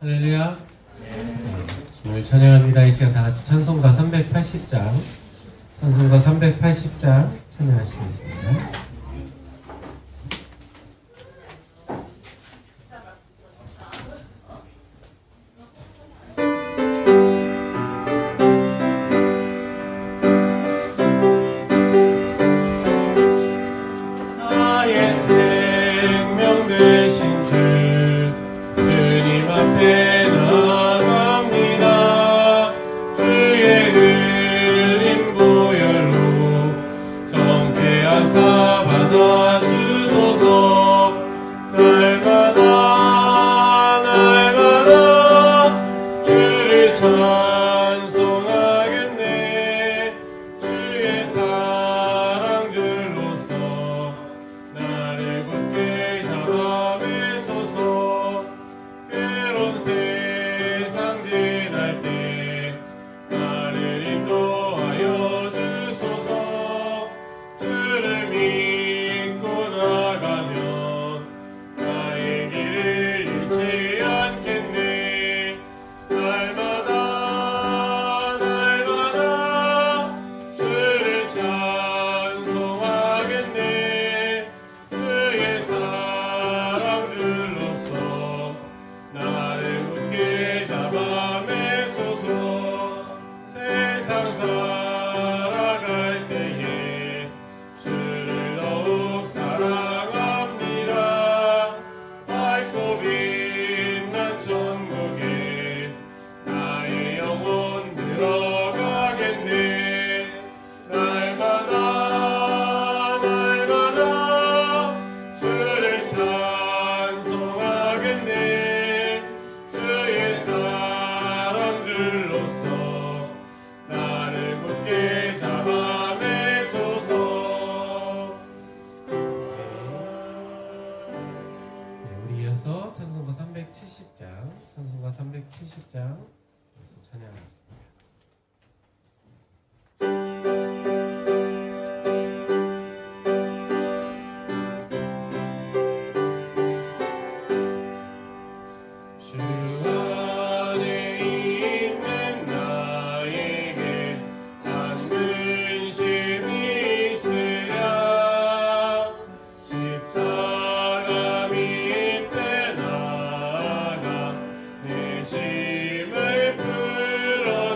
할렐루야. 오늘 찬양합니다. 이 시간 다 같이 찬송가 380장, 찬송가 380장 찬양하시겠습니다. 찬송가 370장 찬양하겠습니다. 짐을 풀어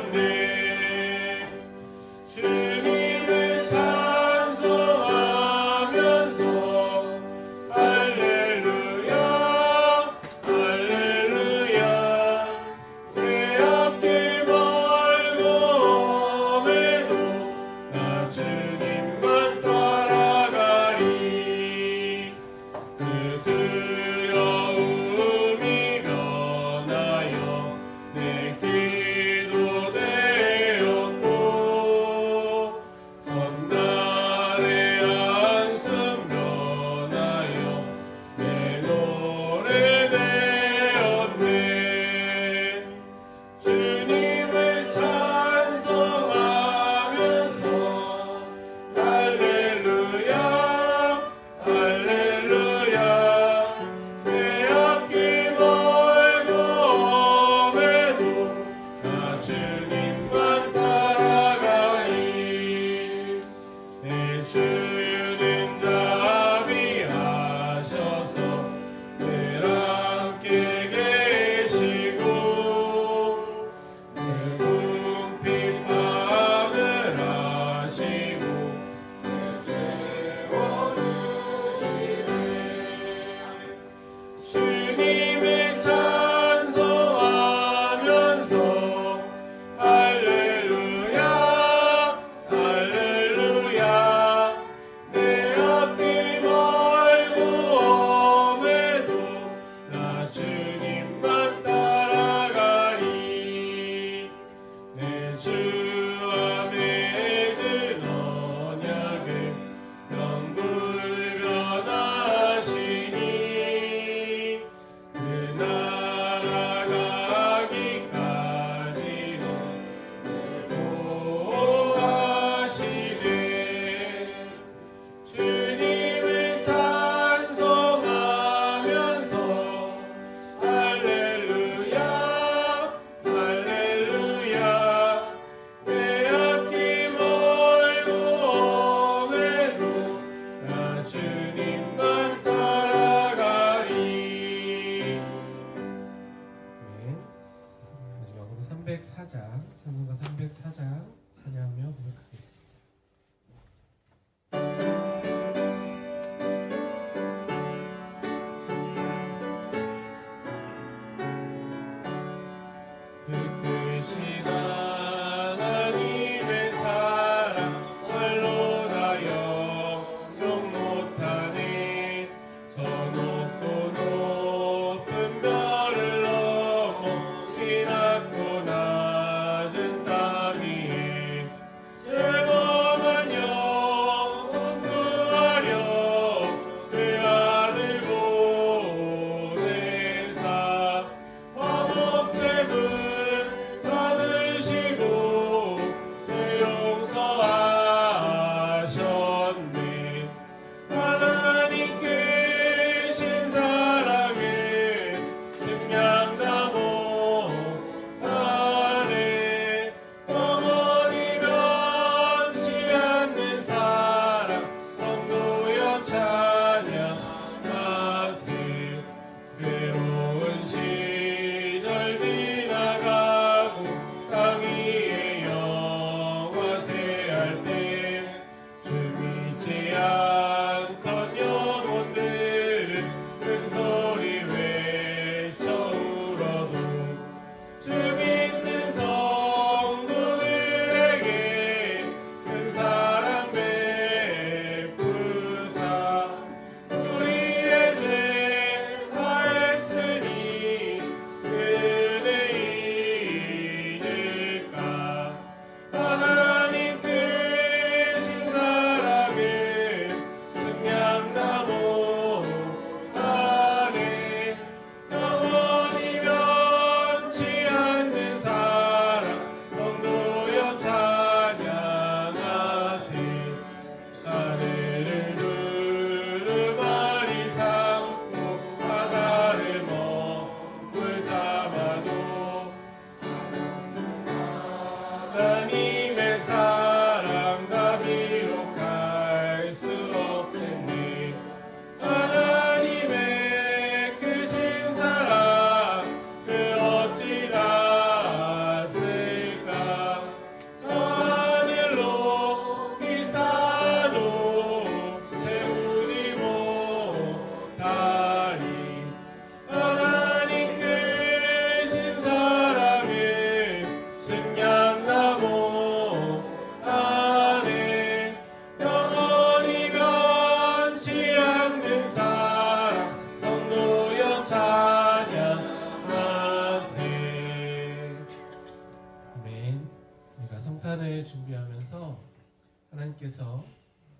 하나님께서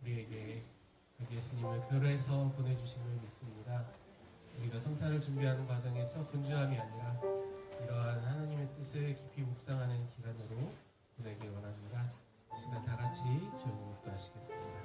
우리에게 예수님을 별에서 보내주심을 믿습니다. 우리가 성탄을 준비하는 과정에서 분주함이 아니라 이러한 하나님의 뜻을 깊이 묵상하는 기간으로 보내길 원합니다. 이 시간 다 같이 조용히 묵도하시겠습니다.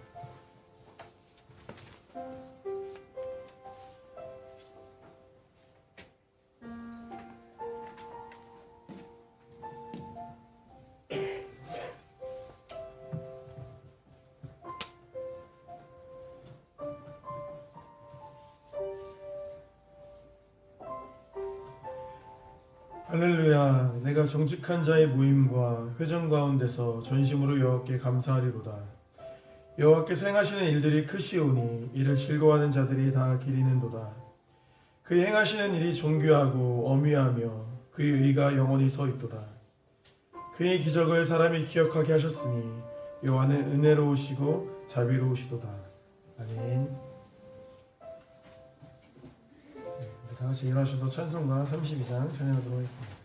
할렐루야. 내가 정직한 자의 모임과 회전 가운데서 전심으로 여호와께 감사하리로다. 여호와께서 행하시는 일들이 크시오니 이를 즐거워하는 자들이 다 기리는도다. 그의 행하시는 일이 존귀하고 엄위하며 그의 의가 영원히 서 있도다. 그의 기적을 사람이 기억하게 하셨으니 여호와는 은혜로우시고 자비로우시도다. 아멘. 다 같이 일어나셔서 찬송가 32장 찬양하도록 하겠습니다.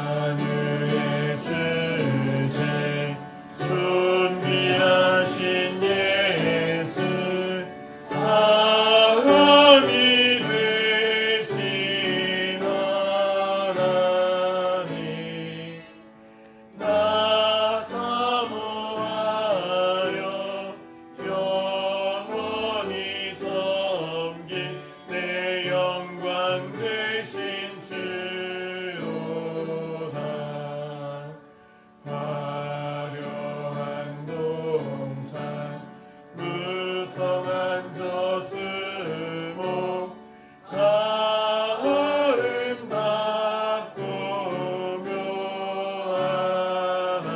만유의 주제 존귀하신 예수 사람이 되신 하나님 나 사모하여 영원히 섬길 내 영광 되신 주로다. 화려한 동산 무성한 저수목 다 아름답고 묘하나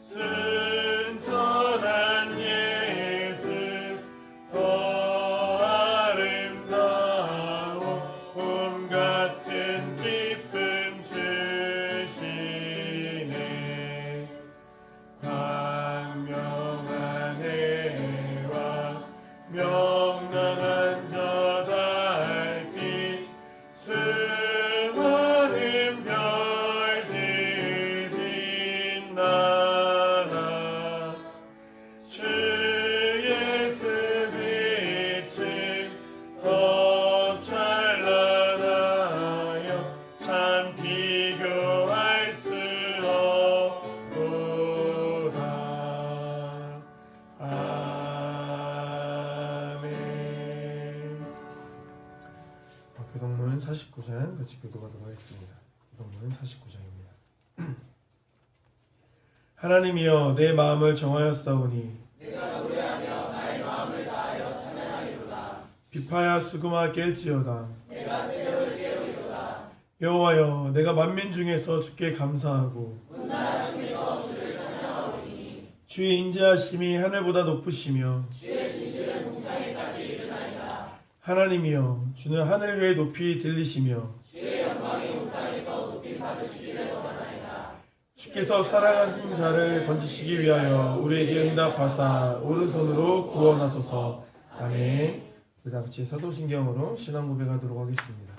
순전한 예수 더 아름다워 봄 같은 기쁨 주시네. 광명한 해와 명랑한 저 달빛 수많은 별들 빛나나 주 예수 빛은 더 찬란하여 참 비교할 수 없도다. 아멘. 교동문 49장 같이 교도하도록 하겠습니다. 교동문 49장입니다. 하나님이여 내 마음을 정하였사오니 내가 노래하며 나의 마음을 다하여 찬양하리로다. 비파야 수금아 깰지어다. 내가 새벽을 깨우리로다. 여호와여 내가 만민 중에서 주께 감사하고 온 나라 중에서 주를 찬양하오니 주의 인자하심이 하늘보다 높으시며 주의 진실은 동상에까지 이르나이다. 하나님이여 주는 하늘 위에 높이 들리시며 주의 영광이 온 땅에서 높임 받으시기를 원하나이다. 주께서 사랑하신 자를 건지시기 위하여 우리에게 응답하사 오른손으로 구원하소서. 아멘. 우리 다 같이 사도신경으로 신앙 고백하도록 하겠습니다.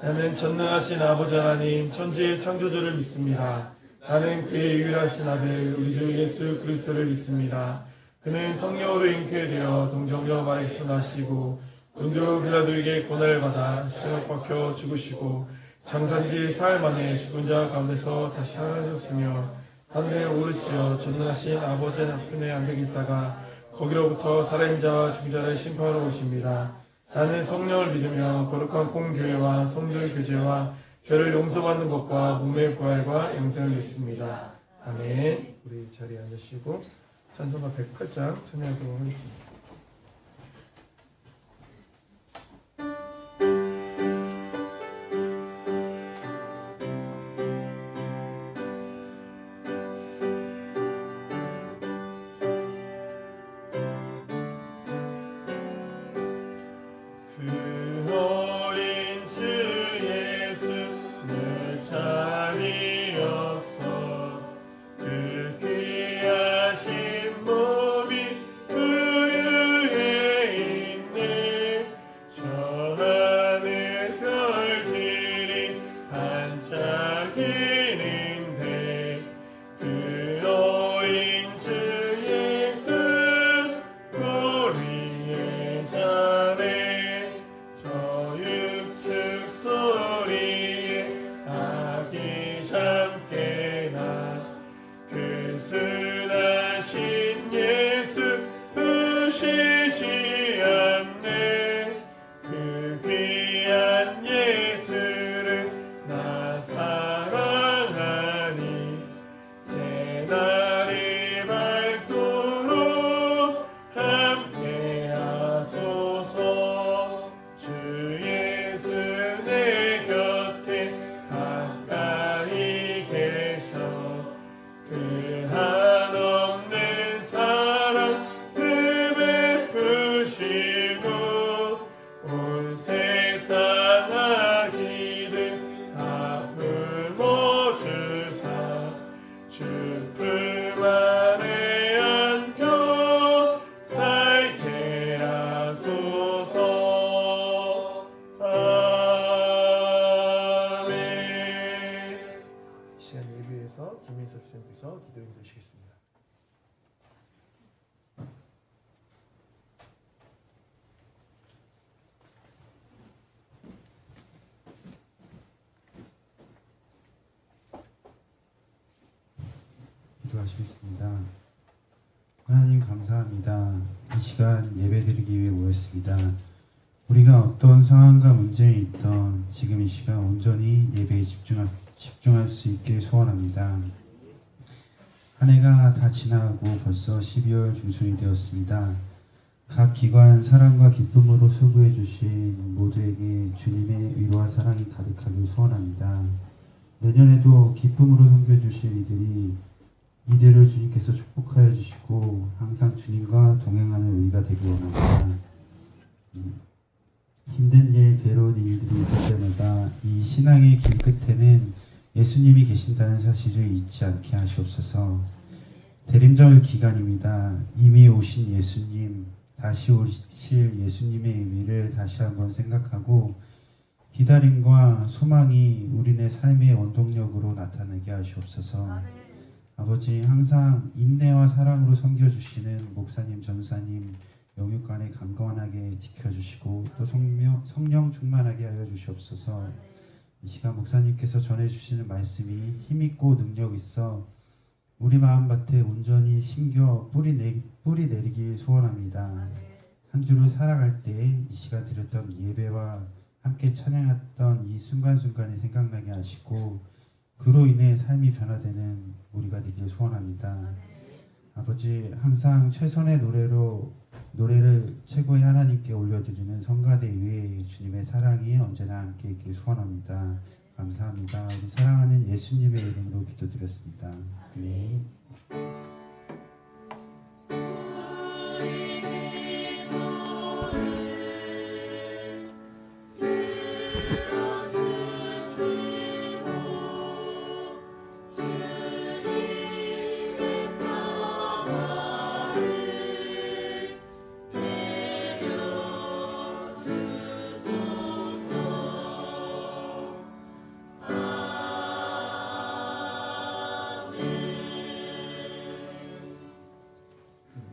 나는 전능하신 아버지 하나님 천지의 창조주를 믿습니다. 나는 그의 유일하신 아들 우리 주 예수 그리스도를 믿습니다. 그는 성령으로 잉태되어 동정녀 마리아에서 나시고 본디오 빌라도에게 고난을 받아 저녁 박혀 죽으시고 장사지 사흘 만에 죽은 자 가운데서 다시 살아나셨으며 하늘에 오르시어 전능하신 아버지 하나님의 안되기사가 거기로부터 살아있는 자와 죽은 자를 심판하러 오십니다. 나는 성령을 믿으며 거룩한 공교회와 성도의 교제와 죄를 용서받는 것과 몸의 부활과 영생을 믿습니다. 아멘. 우리 자리에 앉으시고 찬송가 108장 찬양하도록 하겠습니다. 그 어린 주 예수 늘 찬양하리. 기도하시겠습니다. 하나님 감사합니다. 이 시간 예배드리기 위해 모였습니다. 우리가 어떤 상황과 문제에 있던 지금 이 시간 온전히 예배에 집중할 수 있게 소원합니다. 한 해가 다 지나고 벌써 12월 중순이 되었습니다. 각 기관 사랑과 기쁨으로 수고해 주신 모두에게 주님의 위로와 사랑이 가득하길 소원합니다. 내년에도 기쁨으로 섬겨주실 이들을 주님께서 축복하여 주시고 항상 주님과 동행하는 우리가 되길 원합니다. 힘든 일, 괴로운 일들이 있을 때마다 이 신앙의 길 끝에는 예수님이 계신다는 사실을 잊지 않게 하시옵소서. 대림절 기간입니다. 이미 오신 예수님, 다시 오실 예수님의 의미를 다시 한번 생각하고 기다림과 소망이 우리네 삶의 원동력으로 나타나게 하시옵소서. 아버지, 항상 인내와 사랑으로 섬겨주시는 목사님, 전사님 영육간에 강건하게 지켜주시고 또 성령 충만하게 하여 주시옵소서. 이 시간 목사님께서 전해주시는 말씀이 힘있고 능력 있어 우리 마음밭에 온전히 심겨 뿌리 내리길 소원합니다. 한 주를 살아갈 때 이 시간 드렸던 예배와 함께 찬양했던 이 순간순간이 생각나게 하시고 그로 인해 삶이 변화되는 우리가 되길 소원합니다. 아버지, 항상 최선의 노래를 최고의 하나님께 올려드리는 성가대 위에 주님의 사랑이 언제나 함께 있길 소원합니다. 감사합니다. 우리 사랑하는 예수님의 이름으로 기도드렸습니다. 아멘.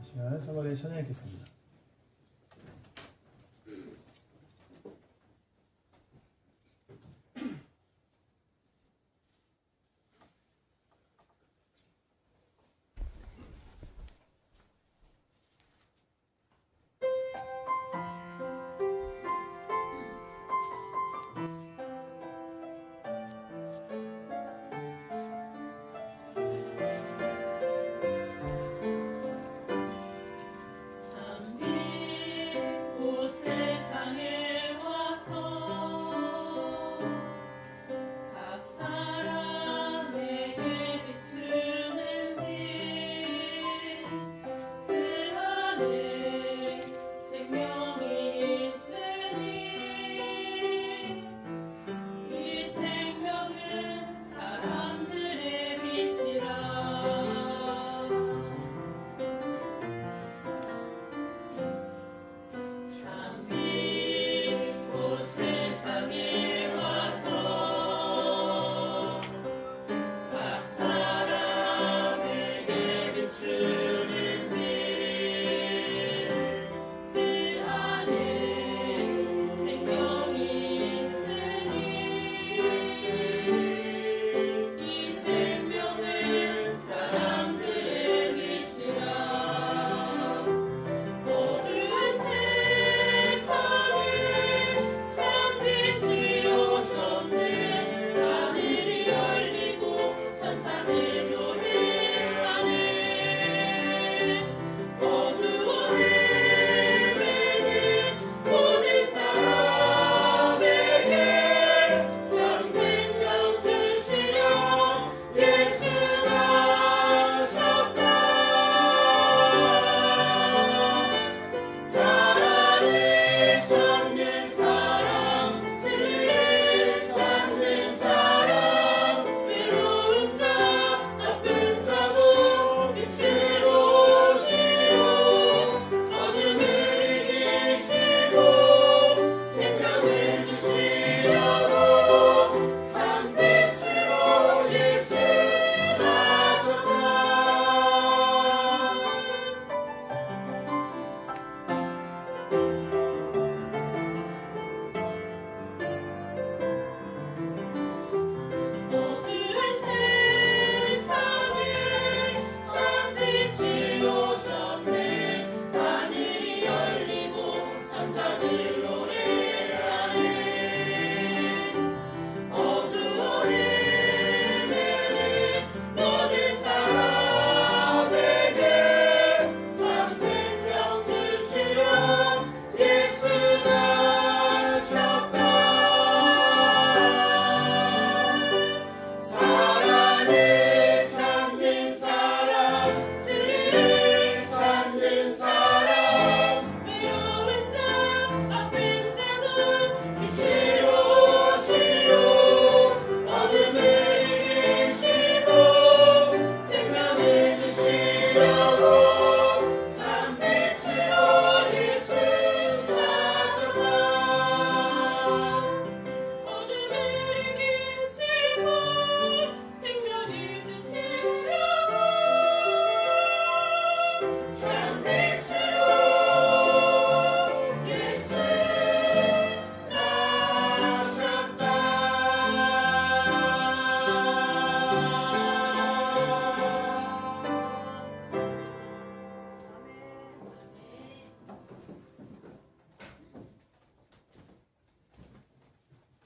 이 시간 성가대 찬양하겠습니다. 참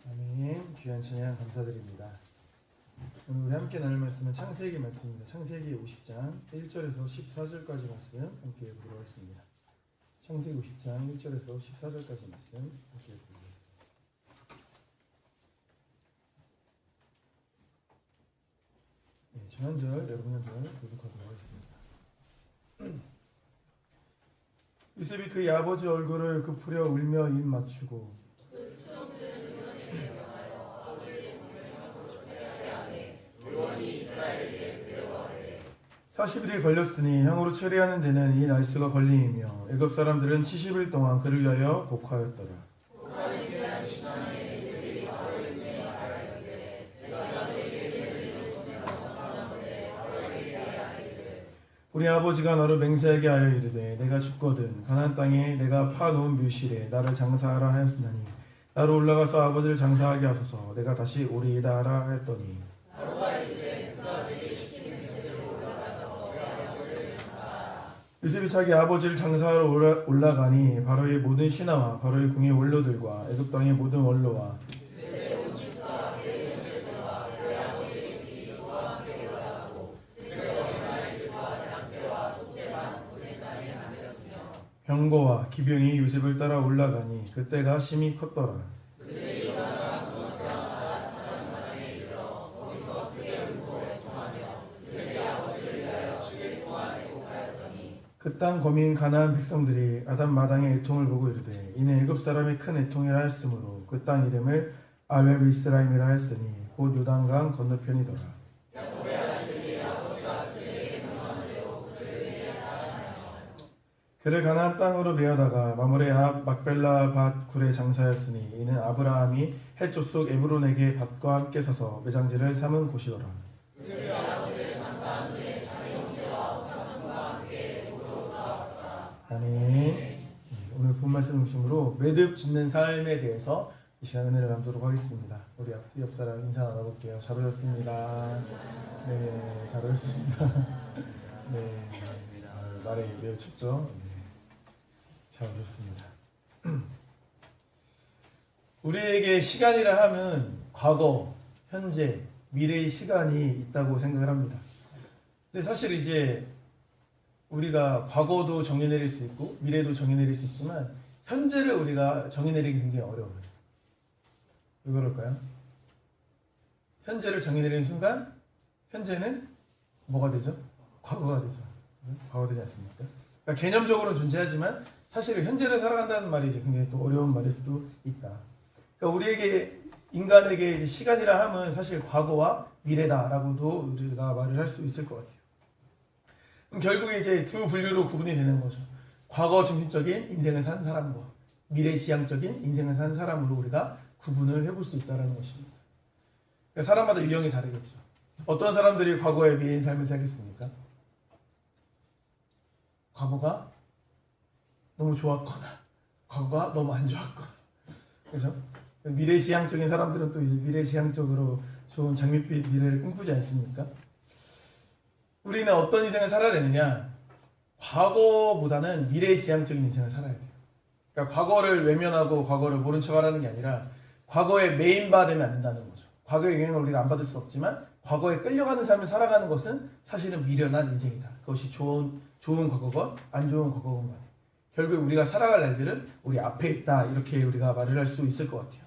아멘. 귀한 찬양 감사드립니다. 오늘 우리 함께 나눌 말씀은 창세기 말씀입니다. 창세기 50장 1절에서 14절까지 말씀 함께 보도록 하겠습니다. 창세기 50장 1절에서 14절까지 말씀 함께 보도록 하겠습니다. 네, 저 한 절, 여러분 한 절 교독하도록 하겠습니다. 요셉이 그의 아버지 얼굴을 굽으려 울며 입 맞추고 40일이 걸렸으니 향으로 처리하는 데는 이 날수가 걸림이며 애굽 사람들은 70일 동안 그를 위하여 곡하였더라. 우리 아버지가 너를 맹세하게 하여 이르되 내가 죽거든 가나안 땅에 내가 파놓은 묘실에 나를 장사하라 하였나니 나로 올라가서 아버지를 장사하게 하소서 내가 다시 오리이다 하라 하였더니 요셉이 자기 아버지를 장사하러 올라가니 바로의 모든 신하와 바로의 궁의 원로들과 애굽 땅의 모든 원로와 병거와 기병이 요셉을 따라 올라가니 그때가 심히 컸더라. 그 땅 거민 가나안 백성들이 아담 마당의 애통을 보고 이르되 이는 애굽 사람이 큰 애통이라 하였으므로 그 땅 이름을 아벨미스라임이라 하였으니 곧 요단강 건너편이더라. 그를 가나안 땅으로 메어다가 마므레 앞 막벨라 밭 굴에 장사하였으니 이는 아브라함이 헷 족 에브론에게 밭과 함께 서서 매장지를 삼은 곳이더라. 아멘. 오늘 본 말씀 중심으로 매듭 짓는 삶에 대해서 이 시간 은혜를 나누도록 하겠습니다. 우리 옆 사람 인사 나눠볼게요. 잘 오셨습니다. 네, 잘 오셨습니다. 네, 날이 매우 춥죠. 잘 오셨습니다. 우리에게 시간이라 하면 과거, 현재, 미래의 시간이 있다고 생각을 합니다. 근데 사실 이제 우리가 과거도 정의내릴 수 있고 미래도 정의내릴 수 있지만 현재를 우리가 정의내리기 굉장히 어려워요. 왜 그럴까요? 현재를 정의내리는 순간 현재는 뭐가 되죠? 과거가 되죠. 과거가 되지 않습니까? 그러니까 개념적으로는 존재하지만 사실은 현재를 살아간다는 말이 이제 굉장히 또 어려운 말일 수도 있다. 그러니까 우리에게 인간에게 이제 시간이라 함은 사실 과거와 미래다라고도 우리가 말을 할 수 있을 것 같아요. 그럼 결국에 이제 두 분류로 구분이 되는 거죠. 과거 중심적인 인생을 산 사람과 미래 지향적인 인생을 산 사람으로 우리가 구분을 해볼 수 있다는 것입니다. 그러니까 사람마다 유형이 다르겠죠. 어떤 사람들이 과거에 미래인 삶을 살겠습니까? 과거가 너무 좋았거나 과거가 너무 안 좋았거나 그렇죠? 미래지향적인 사람들은 또 이제 미래지향적으로 좋은 장밋빛 미래를 꿈꾸지 않습니까? 우리는 어떤 인생을 살아야 되느냐? 과거보다는 미래지향적인 인생을 살아야 돼요. 그러니까 과거를 외면하고 과거를 모른 척하라는 게 아니라 과거에 메인바 되면 안 된다는 거죠. 과거의 영향을 우리가 안 받을 수 없지만 과거에 끌려가는 삶을 살아가는 것은 사실은 미련한 인생이다. 그것이 좋은 과거건 안 좋은 과거건 간에 결국 우리가 살아갈 날들은 우리 앞에 있다. 이렇게 우리가 말을 할 수 있을 것 같아요.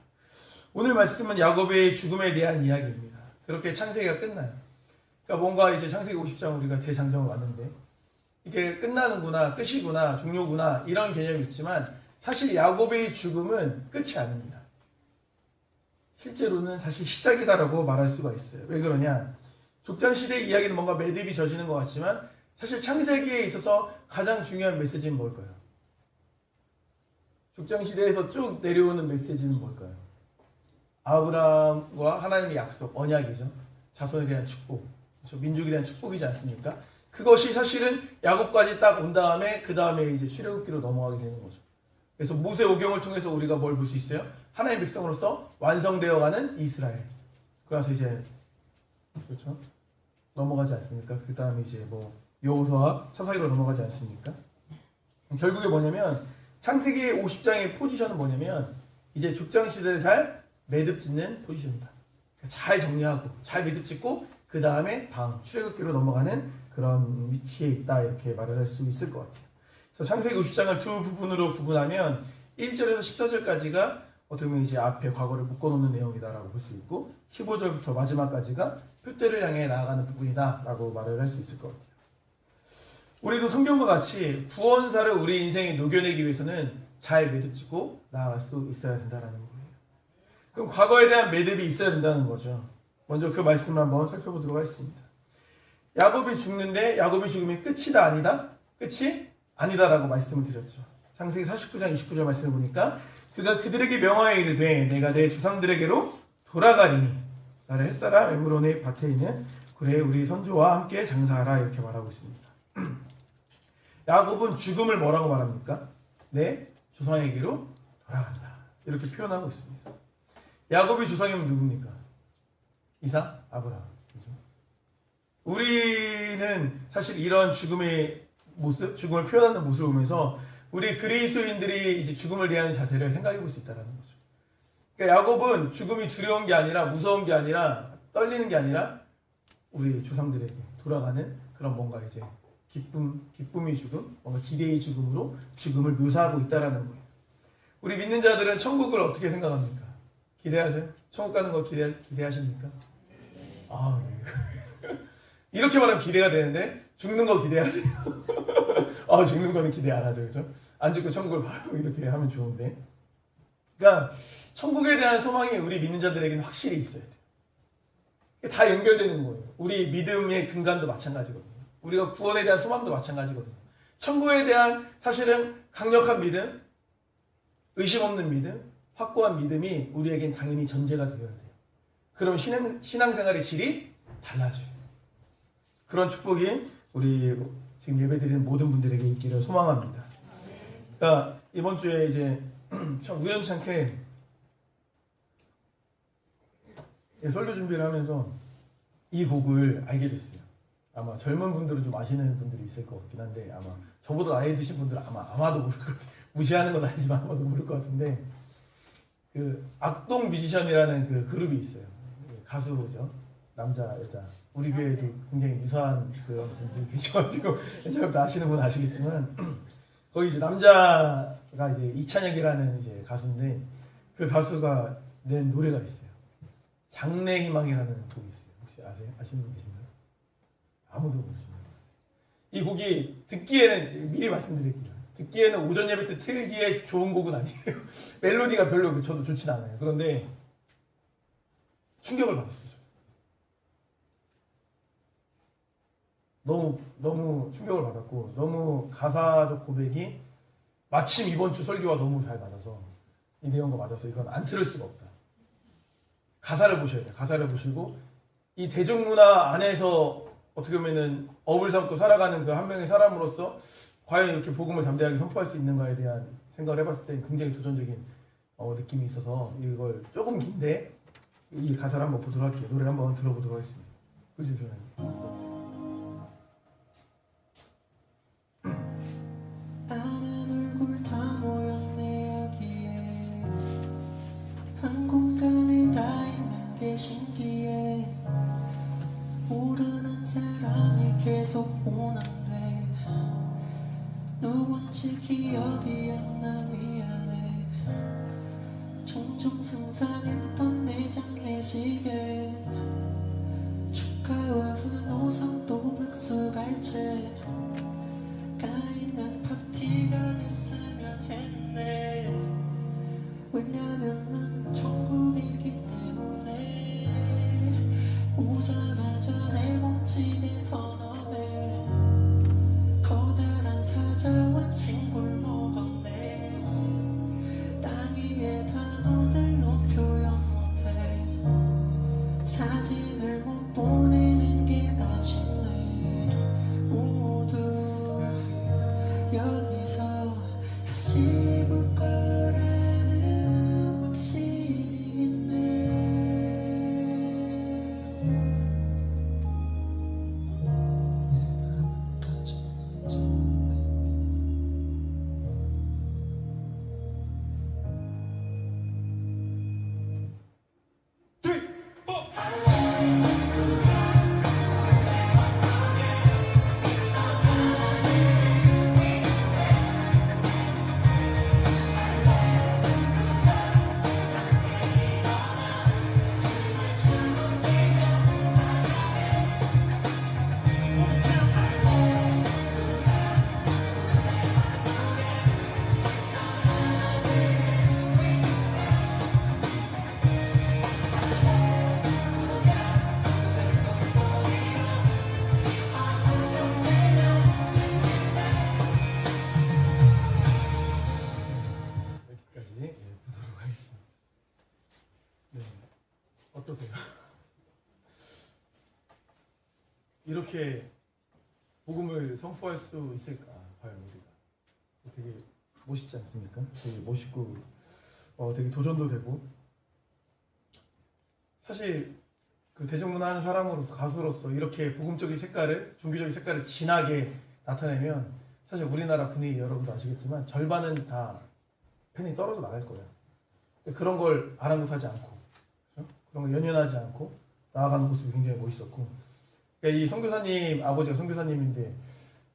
오늘 말씀은 야곱의 죽음에 대한 이야기입니다. 그렇게 창세기가 끝나요. 그러니까 뭔가 이제 창세기 50장 우리가 대장정을 왔는데 이게 끝나는구나, 끝이구나, 종료구나 이런 개념이 있지만 사실 야곱의 죽음은 끝이 아닙니다. 실제로는 사실 시작이다라고 말할 수가 있어요. 왜 그러냐? 족장시대의 이야기는 뭔가 매듭이 져지는 것 같지만 사실 창세기에 있어서 가장 중요한 메시지는 뭘까요? 족장시대에서 쭉 내려오는 메시지는 뭘까요? 아브라함과 하나님의 약속, 언약이죠. 자손에 대한 축복, 그렇죠? 민족에 대한 축복이지 않습니까? 그것이 사실은 야곱까지 딱 온 다음에 그 다음에 이제 출애굽기로 넘어가게 되는 거죠. 그래서 모세 오경을 통해서 우리가 뭘 볼 수 있어요? 하나님의 백성으로서 완성되어가는 이스라엘. 그래서 이제 그렇죠? 넘어가지 않습니까? 그 다음에 이제 뭐 여호수아 사사기로 넘어가지 않습니까? 결국에 뭐냐면 창세기 50장의 포지션은 뭐냐면 이제 족장 시대를 잘 매듭 짓는 포지션이다. 잘 정리하고 잘 매듭 짓고 그 다음에 다음 출애굽기로 넘어가는 그런 위치에 있다 이렇게 말을 할 수 있을 것 같아요. 그래서 창세기 50장을 두 부분으로 구분하면 1절에서 14절까지가 어떻게 보면 이제 앞에 과거를 묶어놓는 내용이다라고 볼 수 있고 15절부터 마지막까지가 표대를 향해 나아가는 부분이다라고 말을 할 수 있을 것 같아요. 우리도 성경과 같이 구원사를 우리 인생에 녹여내기 위해서는 잘 매듭짓고 나아갈 수 있어야 된다는 거예요. 그럼 과거에 대한 매듭이 있어야 된다는 거죠. 먼저 그 말씀을 한번 살펴보도록 하겠습니다. 야곱이 죽는데 야곱이 죽음이 끝이다 아니다? 끝이 아니다라고 말씀을 드렸죠. 창세기 49장 29절 말씀을 보니까 그가 그들에게 명하여 이르되 내가 내 조상들에게로 돌아가리니 나를 햇사라 에므론의 밭에 있는 그래 우리 선조와 함께 장사하라 이렇게 말하고 있습니다. 야곱은 죽음을 뭐라고 말합니까? 내 조상에게로 돌아간다 이렇게 표현하고 있습니다. 야곱이 조상이면 누굽니까? 이삭, 아브라함. 그렇죠? 우리는 사실 이런 죽음의 모습, 죽음을 표현하는 모습을 보면서 우리 그리스도인들이 이제 죽음을 대하는 자세를 생각해 볼 수 있다는 거죠. 그러니까 야곱은 죽음이 두려운 게 아니라 무서운 게 아니라 떨리는 게 아니라 우리 조상들에게 돌아가는 그런 뭔가 이제 기쁨의 죽음, 뭔가 기대의 죽음으로 죽음을 묘사하고 있다라는 거예요. 우리 믿는 자들은 천국을 어떻게 생각합니까? 기대하세요? 천국 가는 거 기대하십니까? 아, 네. 이렇게 말하면 기대가 되는데 죽는 거 기대하세요? 아, 죽는 거는 기대 안 하죠, 그렇죠? 안 죽고 천국을 바로 이렇게 하면 좋은데. 그러니까 천국에 대한 소망이 우리 믿는 자들에게는 확실히 있어야 돼요. 다 연결되는 거예요. 우리 믿음의 근간도 마찬가지거든요. 우리가 구원에 대한 소망도 마찬가지거든요. 천국에 대한 사실은 강력한 믿음, 의심 없는 믿음, 확고한 믿음이 우리에겐 당연히 전제가 되어야 돼요. 그럼 신앙생활의 질이 달라져요. 그런 축복이 우리 지금 예배드리는 모든 분들에게 있기를 소망합니다. 그러니까 이번 주에 이제 참 우연찮게 설교 준비를 하면서 이 곡을 알게 됐어요. 아마 젊은 분들은 좀 아시는 분들이 있을 것 같긴 한데 아마 저보다 나이 드신 분들은 아마도 모를 것 같아요. 무시하는 건 아니지만 아마도 모를 것 같은데 그 악동 뮤지션이라는 그 그룹이 있어요. 가수죠. 남자, 여자. 우리 교회에도 굉장히 유사한 그런 분들이 계셔가지고 옛날부터 아시는 분은 아시겠지만 거기 이제 남자가 이제 이찬혁이라는 이제 가수인데 그 가수가 낸 노래가 있어요. 장래희망이라는 곡이 있어요. 혹시 아세요? 아시는 분 계신가요? 아무도 모르시나요? 이 곡이 듣기에는 미리 말씀드릴게요. 듣기에는 오전 예배 때 틀기에 좋은 곡은 아니에요. 멜로디가 별로 저도 좋진 않아요. 그런데 충격을 받았어요. 너무 충격을 받았고 너무 가사적 고백이 마침 이번 주 설교와 너무 잘 맞아서 이 내용과 맞아서 이건 안 틀을 수가 없다. 가사를 보셔야 돼요. 가사를 보시고 이 대중문화 안에서 어떻게 보면은 업을 삼고 살아가는 그 한 명의 사람으로서 과연 이렇게 복음을 담대하게 선포할 수 있는가에 대한 생각을 해봤을 때 굉장히 도전적인 느낌이 있어서 이걸 조금 긴데 이 가사를 한번 보도록 할게요. 노래 한번 들어보도록 하겠습니다. 그죠, 저는. 아는 얼굴 다 모였네 여기에 한 공간에 다 있는 게 신기해 모르는 사람이 계속 오는데 누군지 기억이 안 나 미안해 종종 상상했던 내 장례식에 축하와 훈호성 또 박수갈채 까이는 파티가 있으면 했네 왜냐면 난 천국이기 때문에 오자마자 내 몸집에 선업에 커다란 사자와 친구를 먹었네 땅 위에 단어들로 표현 못해 사진을 못 보내는 게 아쉽네 여기서 다시 볼 거라는 확신이 있네. 내 맘을 가져가지. 여기까지 보도록 하겠습니다. 네, 어떠세요? 이렇게 복음을 선포할 수 있을까? 과연 우리가 되게 멋있지 않습니까? 되게 멋있고 되게 도전도 되고 사실 그 대중문화 하는 사람으로서 가수로서 이렇게 복음적인 색깔을 종교적인 색깔을 진하게 나타내면 사실 우리나라 분위기 여러분도 아시겠지만 절반은 다 팬이 떨어져 나갈 거예요. 그런 걸 아랑곳하지 않고 그렇죠? 그런 걸 연연하지 않고 나아가는 모습이 굉장히 멋있었고 그러니까 이 선교사님 아버지가 선교사님인데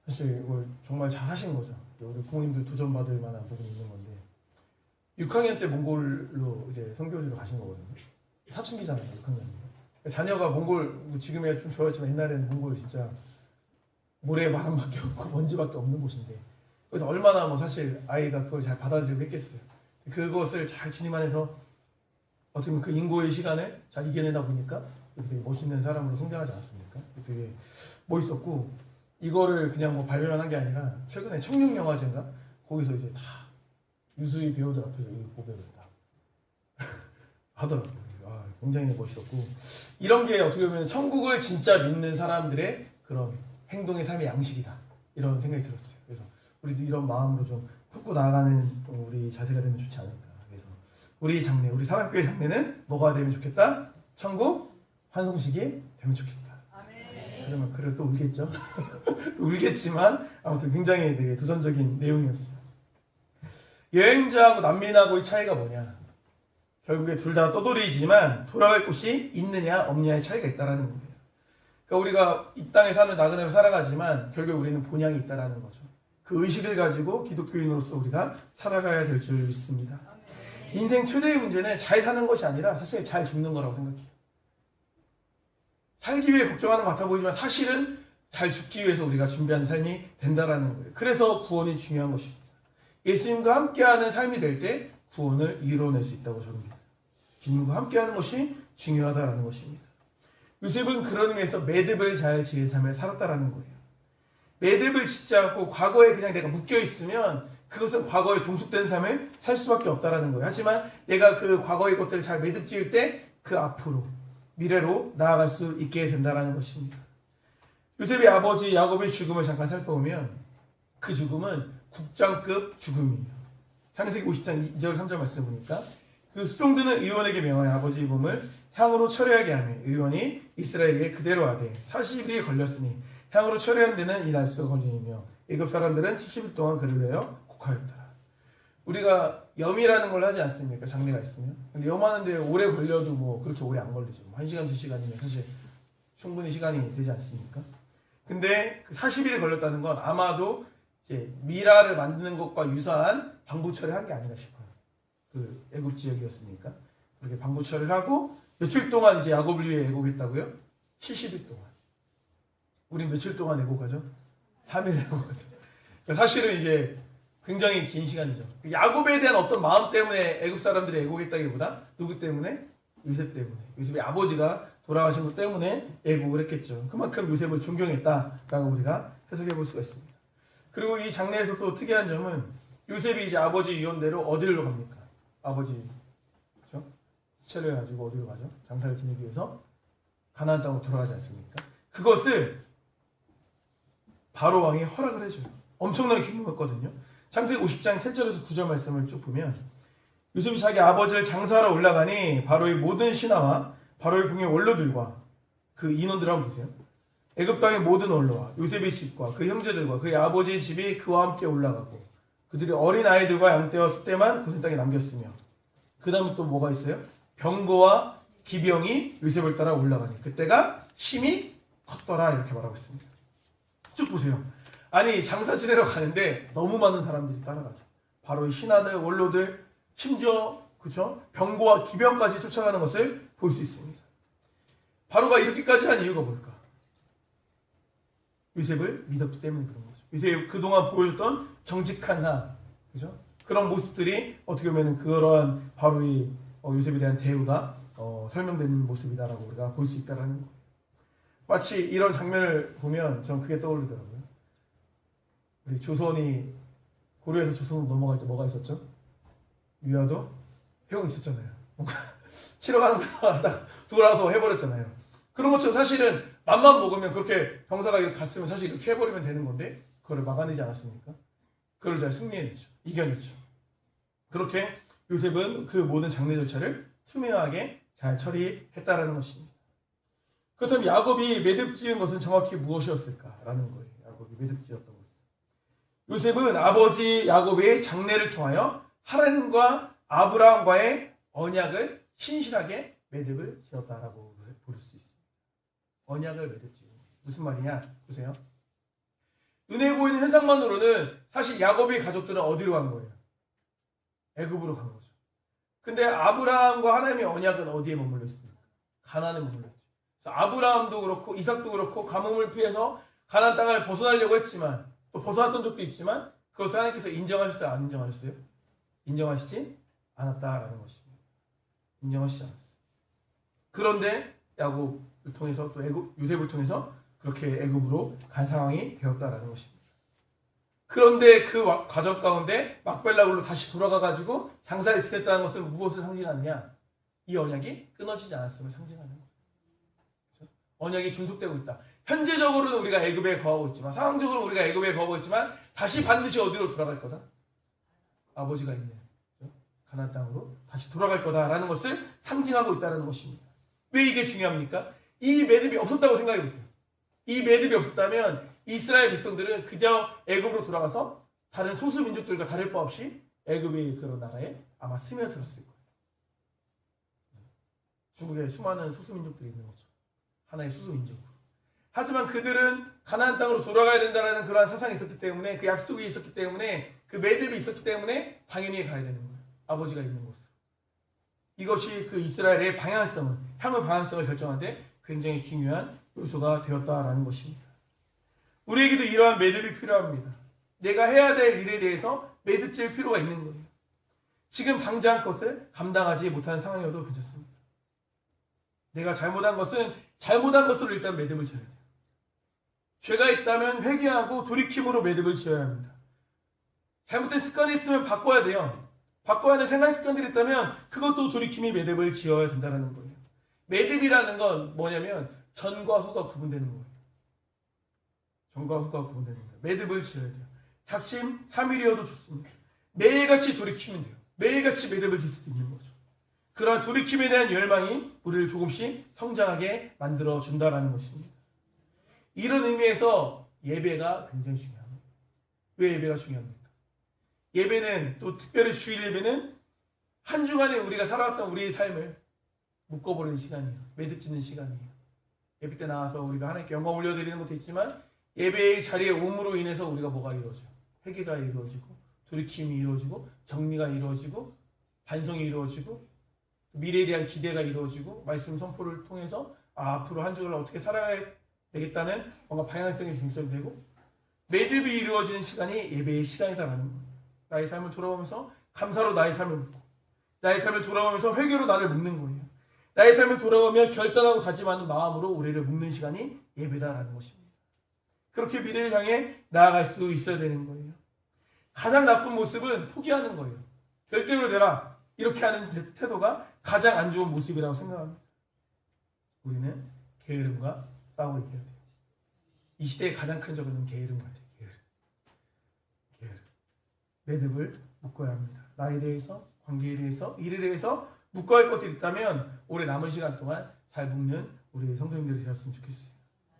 사실 이걸 정말 잘 하신 거죠. 우리 부모님들 도전받을 만한 부분이 있는 건데 6학년 때 몽골로 이제 선교지로 가신 거거든요. 사춘기잖아요. 6학년이면 자녀가 몽골 지금이야 좀 좋아졌지만 옛날에는 몽골 진짜 모래 바람밖에 없고 먼지밖에 없는 곳인데 그래서 얼마나 뭐 사실 아이가 그걸 잘 받아들이고 했겠어요. 그것을 잘 주님 안에서 어떻게 보면 그 인고의 시간을 잘 이겨내다 보니까 이렇게 되게 멋있는 사람으로 성장하지 않았습니까? 되게 멋있었고 이거를 그냥 뭐 발견한 게 아니라 최근에 청룡영화제인가 거기서 이제 다 유수희 배우들 앞에서 이 고백을 다 하더라고요. 굉장히 멋있었고 이런 게 어떻게 보면 천국을 진짜 믿는 사람들의 그런 행동의 삶의 양식이다 이런 생각이 들었어요. 그래서 우리도 이런 마음으로 좀 품고 나아가는 우리 자세가 되면 좋지 않을까. 그래서 우리 장례, 우리 사랑교회 장례는 뭐가 되면 좋겠다? 천국 환송식이 되면 좋겠다. 하지만 그래 또 울겠죠. 또 울겠지만 아무튼 굉장히 되게 도전적인 내용이었어요. 여행자하고 난민하고의 차이가 뭐냐? 결국에 둘 다 떠돌이지만 돌아갈 곳이 있느냐 없느냐의 차이가 있다라는 거예요. 그러니까 우리가 이 땅에 사는 나그네로 살아가지만 결국 우리는 본향이 있다라는 거죠. 그 의식을 가지고 기독교인으로서 우리가 살아가야 될 줄 믿습니다. 인생 최대의 문제는 잘 사는 것이 아니라 사실 잘 죽는 거라고 생각해요. 살기 위해 걱정하는 것 같아 보이지만 사실은 잘 죽기 위해서 우리가 준비하는 삶이 된다라는 거예요. 그래서 구원이 중요한 것입니다. 예수님과 함께하는 삶이 될 때 구원을 이뤄낼 수 있다고 저는 믿어요. 주님과 함께하는 것이 중요하다라는 것입니다. 요셉은 그런 의미에서 매듭을 잘 지은 삶을 살았다라는 거예요. 매듭을 짓지 않고 과거에 그냥 내가 묶여있으면 그것은 과거에 종속된 삶을 살 수밖에 없다라는 거예요. 하지만 내가 그 과거의 것들을 잘 매듭 지을 때 그 앞으로 미래로 나아갈 수 있게 된다라는 것입니다. 요셉의 아버지 야곱의 죽음을 잠깐 살펴보면 그 죽음은 국장급 죽음이에요. 창세기 50장 2절 3절 말씀 보니까 그 수종드는 의원에게 명하여 아버지의 몸을 향으로 처리하게 하며 의원이 이스라엘에게 그대로 하되 40일이 걸렸으니 향으로 처리한 데는 이 날수가 걸리며 애굽 사람들은 70일 동안 그를 위하여 곡하였더라. 우리가 염이라는 걸 하지 않습니까? 장례가 있으면. 근데 염하는데 오래 걸려도 뭐 그렇게 오래 안 걸리죠. 1시간 2시간이면 사실 충분히 시간이 되지 않습니까? 근데 그 40일이 걸렸다는 건 아마도 이제 미라를 만드는 것과 유사한 방부 처리를 한 게 아닌가 싶어요. 그 애굽 지역이었으니까 그렇게 방부 처리를 하고 며칠 동안 이제 야곱을 위해 애곡했다고요? 70일 동안. 우린 며칠 동안 애곡하죠? 3일 애곡하죠. 그러니까 사실은 이제 굉장히 긴 시간이죠. 야곱에 대한 어떤 마음 때문에 애굽 사람들이 애곡했다기보다 누구 때문에? 요셉 때문에. 요셉의 아버지가 돌아가신 것 때문에 애곡을 했겠죠. 그만큼 요셉을 존경했다라고 우리가 해석해 볼 수가 있습니다. 그리고 이 장례에서 또 특이한 점은 요셉이 이제 아버지 유언대로 어디로 갑니까? 아버지 그렇죠? 시체를 가지고 어디로 가죠? 장사를 지내기 위해서 가나안 땅으로 돌아가지 않습니까? 그것을 바로 왕이 허락을 해줘요. 엄청나게 규모였거든요. 창세기 50장 7절에서 9절 말씀을 쭉 보면 요셉이 자기 아버지를 장사하러 올라가니 바로의 모든 신하와 바로의 궁의 원로들과 그 인원들 한번 보세요. 애굽 땅의 모든 원로와 요셉의 집과 그 형제들과 그의 아버지의 집이 그와 함께 올라가고 그들이 어린 아이들과 양떼와 숫대만 고센 땅에 남겼으며 그 다음에 또 뭐가 있어요? 병거와 기병이 요셉을 따라 올라가니 그때가 심히 컸더라 이렇게 말하고 있습니다. 쭉 보세요. 아니 장사 지내러 가는데 너무 많은 사람들이 따라가죠. 바로 이 신하들, 원로들, 심지어 그쵸? 병거와 기병까지 쫓아가는 것을 볼 수 있습니다. 바로가 이렇게까지 한 이유가 뭘까? 요셉을 믿었기 때문에 그런 거죠. 요셉이 그동안 보여줬던 정직한 삶, 그죠? 그런 모습들이 어떻게 보면 그러한 바로의 요셉에 대한 대우가 설명되는 모습이다라고 우리가 볼 수 있다라는 거예요. 마치 이런 장면을 보면 전 그게 떠오르더라고요. 우리 조선이 고려에서 조선으로 넘어갈 때 뭐가 있었죠? 위화도 해공 있었잖아요. 뭔가 치러 가는 거다 돌아서 해버렸잖아요. 그런 것처럼 사실은 맘만 먹으면 그렇게 병사가 이렇게 갔으면 사실 이렇게 해버리면 되는 건데 그거를 막아내지 않았습니까? 그걸 잘 승리해냈죠. 이겨냈죠. 그렇게 요셉은 그 모든 장례 절차를 투명하게 잘 처리했다라는 것입니다. 그렇다면 야곱이 매듭 지은 것은 정확히 무엇이었을까라는 거예요. 야곱이 매듭 지었던 것은. 요셉은 아버지 야곱의 장례를 통하여 하란과 아브라함과의 언약을 신실하게 매듭을 지었다라고 볼 수 있습니다. 언약을 매듭 지은 거예요. 무슨 말이냐? 보세요. 눈에 보이는 현상만으로는 사실 야곱의 가족들은 어디로 간 거예요? 애굽으로 간 거죠. 근데 아브라함과 하나님의 언약은 어디에 머물러 있습니까? 가나안에 머물러 있죠. 그래서 아브라함도 그렇고 이삭도 그렇고 가뭄을 피해서 가나안 땅을 벗어나려고 했지만 또 벗어났던 적도 있지만 그것을 하나님께서 인정하셨어요? 안 인정하셨어요? 인정하시지 않았다라는 것입니다. 인정하시지 않았어요. 그런데 야곱을 통해서 또 요셉을 통해서 그렇게 애굽으로 간 상황이 되었다라는 것입니다. 그런데 그 과정 가운데 막벨라굴로 다시 돌아가가지고 장사를 지냈다는 것은 무엇을 상징하느냐? 이 언약이 끊어지지 않았음을 상징하는 거예요. 그렇죠? 언약이 존속되고 있다. 현재적으로는 우리가 애굽에 거하고 있지만 상황적으로 우리가 애굽에 거하고 있지만 다시 반드시 어디로 돌아갈 거다? 아버지가 있는 그렇죠? 가나안 땅으로 다시 돌아갈 거다라는 것을 상징하고 있다는 것입니다. 왜 이게 중요합니까? 이 매듭이 없었다고 생각해 보세요. 이 매듭이 없었다면 이스라엘 백성들은 그저 애굽으로 돌아가서 다른 소수 민족들과 다를 바 없이 애굽의 그런 나라에 아마 스며들었을 거예요. 중국에 수많은 소수 민족들이 있는 거죠. 하나의 소수 민족으로. 하지만 그들은 가나안 땅으로 돌아가야 된다는 그러한 사상이 있었기 때문에 그 약속이 있었기 때문에 그 매듭이 있었기 때문에 당연히 가야 되는 거예요. 아버지가 있는 곳으로. 이것이 그 이스라엘의 방향성을 향후 방향성을 결정하는데 굉장히 중요한 요소가 되었다라는 것입니다. 우리에게도 이러한 매듭이 필요합니다. 내가 해야 될 일에 대해서 매듭 지을 필요가 있는 거예요. 지금 당장 그것을 감당하지 못하는 상황이어도 괜찮습니다. 내가 잘못한 것은 잘못한 것으로 일단 매듭을 지어야 돼요. 죄가 있다면 회개하고 돌이킴으로 매듭을 지어야 합니다. 잘못된 습관이 있으면 바꿔야 돼요. 바꿔야 하는 생활 습관들이 있다면 그것도 돌이킴이 매듭을 지어야 된다는 거예요. 매듭이라는 건 뭐냐면 전과 후가 구분되는 거예요. 전과 후가 구분되는 거예요. 매듭을 지어야 돼요. 작심 3일이어도 좋습니다. 매일같이 돌이키면 돼요. 매일같이 매듭을 질 수도 있는 거죠. 그러한 돌이킴에 대한 열망이 우리를 조금씩 성장하게 만들어준다는 것입니다. 이런 의미에서 예배가 굉장히 중요합니다. 왜 예배가 중요합니까? 예배는 또 특별히 주일 예배는 한 주간에 우리가 살아왔던 우리의 삶을 묶어버리는 시간이에요. 매듭 짓는 시간이에요. 예배 때 나와서 우리가 하나님께 영광 올려드리는 것도 있지만 예배의 자리에 옴으로 인해서 우리가 뭐가 이루어져요? 회개가 이루어지고 돌이킴이 이루어지고 정리가 이루어지고 반성이 이루어지고 미래에 대한 기대가 이루어지고 말씀 선포를 통해서 앞으로 한 주를 어떻게 살아야 되겠다는 뭔가 방향성이 중점되고 매듭이 이루어지는 시간이 예배의 시간이다라는 거예요. 나의 삶을 돌아보면서 감사로 나의 삶을 묻고 나의 삶을 돌아보면서 회개로 나를 묻는 거예요. 나의 삶을 돌아보며 결단하고 다짐하는 마음으로 우리를 묻는 시간이 예배다라는 것입니다. 그렇게 미래를 향해 나아갈 수 있어야 되는 거예요. 가장 나쁜 모습은 포기하는 거예요. 별대로 되라 이렇게 하는 태도가 가장 안 좋은 모습이라고 생각합니다. 우리는 게으름과 싸우고 있어야 돼요. 이 시대의 가장 큰 적은 게으름 같아요. 게으름. 매듭을 묶어야 합니다. 나에 대해서, 관계에 대해서, 일에 대해서 묶어야 할 것들이 있다면 올해 남은 시간 동안 잘 묶는 우리 성도님들이 되었으면 좋겠어요.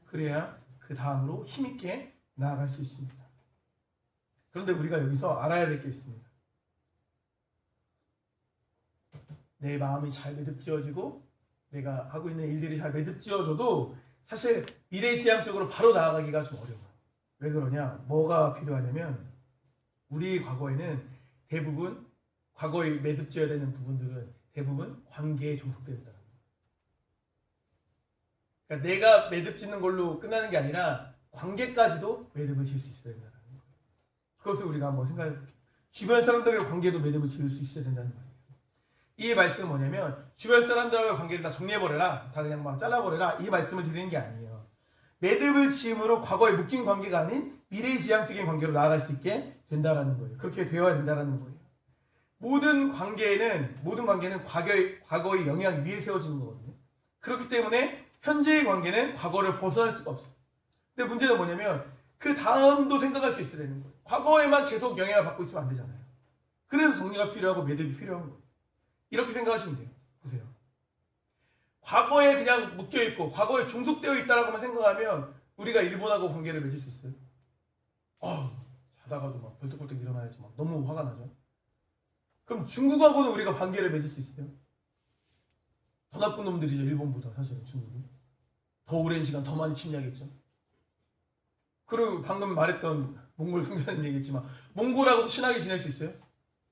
그래야 그 다음으로 힘있게 나아갈 수 있습니다. 그런데 우리가 여기서 알아야 될 게 있습니다. 내 마음이 잘 매듭지어지고 내가 하고 있는 일들이 잘 매듭지어져도 사실 미래지향적으로 바로 나아가기가 좀 어려워요. 왜 그러냐? 뭐가 필요하냐면 우리 과거에는 대부분 과거에 매듭지어야 되는 부분들은 대부분 관계에 종속되어 있다는 거예요. 그러니까 내가 매듭짓는 걸로 끝나는 게 아니라 관계까지도 매듭을 지을 수 있어야 된다는 거예요. 그것을 우리가 한번 생각해 볼게요. 주변 사람들과의 관계도 매듭을 지을 수 있어야 된다는 거예요. 이 말씀은 뭐냐면 주변 사람들과의 관계를 다 정리해버려라, 다 그냥 막 잘라버려라, 이 말씀을 드리는 게 아니에요. 매듭을 지음으로 과거에 묶인 관계가 아닌 미래지향적인 관계로 나아갈 수 있게 된다라는 거예요. 그렇게 되어야 된다라는 거예요. 모든 관계는 과거의 영향 위에 세워지는 거거든요. 그렇기 때문에 현재의 관계는 과거를 벗어날 수가 없어요. 근데 문제는 뭐냐면 그 다음도 생각할 수 있어야 되는 거예요. 과거에만 계속 영향을 받고 있으면 안 되잖아요. 그래서 정리가 필요하고 매듭이 필요한 거예요. 이렇게 생각하시면 돼요. 보세요. 과거에 그냥 묶여있고 과거에 종속되어 있다라고만 생각하면 우리가 일본하고 관계를 맺을 수 있어요. 자다가도 막 벌떡벌떡 일어나야지 막 너무 화가 나죠. 그럼 중국하고는 우리가 관계를 맺을 수 있어요? 더 나쁜 놈들이죠. 일본보다 사실은 중국이. 더 오랜 시간 더 많이 침략했죠. 그리고 방금 말했던 몽골 선교사님 얘기했지만 몽골하고도 친하게 지낼 수 있어요?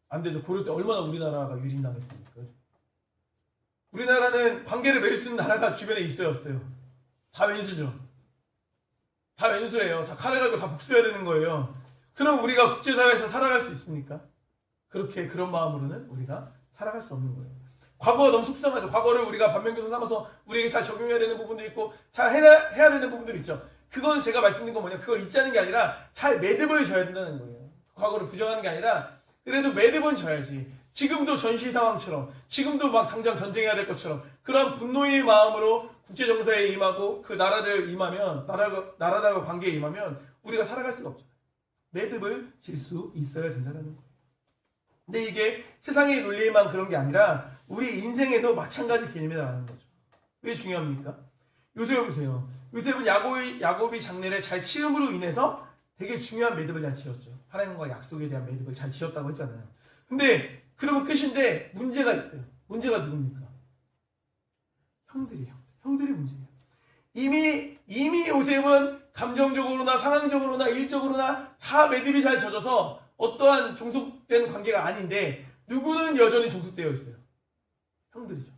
안 되죠. 고려 때 얼마나 우리나라가 유린당했습니까? 우리나라는 관계를 맺을 수 있는 나라가 주변에 있어요, 없어요? 다 왼수죠. 다 왼수예요. 다 칼을 갈고 다 복수해야 되는 거예요. 그럼 우리가 국제사회에서 살아갈 수 있습니까? 그런 마음으로는 우리가 살아갈 수 없는 거예요. 과거가 너무 속상하죠. 과거를 우리가 반면교사 삼아서 우리에게 잘 적용해야 되는 부분도 있고 잘 해야 되는 부분들이 있죠. 그건 제가 말씀드린 건 뭐냐, 그걸 잊자는 게 아니라 잘 매듭을 져야 된다는 거예요. 과거를 부정하는 게 아니라 그래도 매듭은 져야지. 지금도 전시 상황처럼, 지금도 막 당장 전쟁해야 될 것처럼 그런 분노의 마음으로 국제정세에 임하고 그 나라들 임하면, 나라들과 관계에 임하면 우리가 살아갈 수가 없죠. 매듭을 질 수 있어야 된다는 거예요. 근데 이게 세상의 논리에만 그런 게 아니라 우리 인생에도 마찬가지 개념이라는 거죠. 왜 중요합니까? 요셉을 보세요. 요셉은 야곱이 장래를 잘 치음으로 인해서 되게 중요한 매듭을 잘 지었죠. 하나님과 약속에 대한 매듭을 잘 지었다고 했잖아요. 근데 그러면 끝인데 문제가 있어요. 문제가 누굽니까? 형들이에요. 형들이 문제예요. 이미 요셉은 감정적으로나 상황적으로나 일적으로나 다 매듭이 잘 젖어서 어떠한 종속된 관계가 아닌데 누구는 여전히 종속되어 있어요? 형들이죠.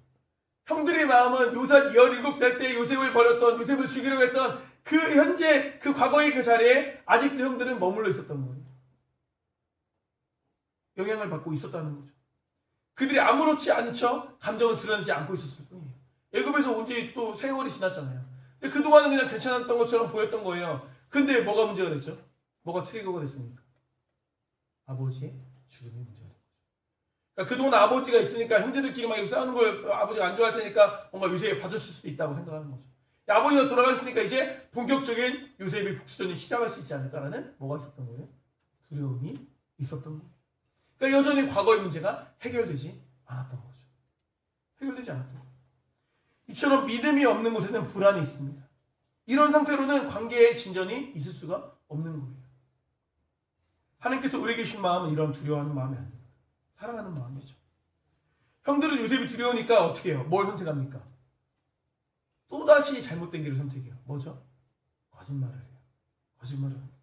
형들의 마음은 17살 때 요셉을 버렸던, 요셉을 죽이려고 했던 그 현재, 그 과거의 그 자리에 아직도 형들은 머물러 있었던 거예요. 영향을 받고 있었다는 거죠. 그들이 아무렇지 않은 척 감정을 드러내지 않고 있었을 뿐이에요. 애굽에서 온 지 또 세월이 지났잖아요. 근데 그동안은 그냥 괜찮았던 것처럼 보였던 거예요. 근데 뭐가 문제가 됐죠? 뭐가 트리거가 됐습니까? 아버지의 죽음이 문제가 된 거죠. 그러니까 그동안 아버지가 있으니까 형제들끼리 막 싸우는 걸 아버지가 안 좋아할 테니까 뭔가 요셉이 봐줬을 수도 있다고 생각하는 거죠. 아버지가 돌아갔으니까 이제 본격적인 요셉의 복수전이 시작할 수 있지 않을까라는 뭐가 있었던 거예요? 두려움이 있었던 거예요. 그러니까 여전히 과거의 문제가 해결되지 않았던 거죠. 해결되지 않았던 거예요. 이처럼 믿음이 없는 곳에는 불안이 있습니다. 이런 상태로는 관계의 진전이 있을 수가 없는 거예요. 하나님께서 우리에게 주신 마음은 이런 두려워하는 마음이 아닙니다. 사랑하는 마음이죠. 형들은 요셉이 두려우니까 어떻게 해요? 뭘 선택합니까? 또다시 잘못된 길을 선택해요. 뭐죠? 거짓말을 해요. 거짓말을 합니다.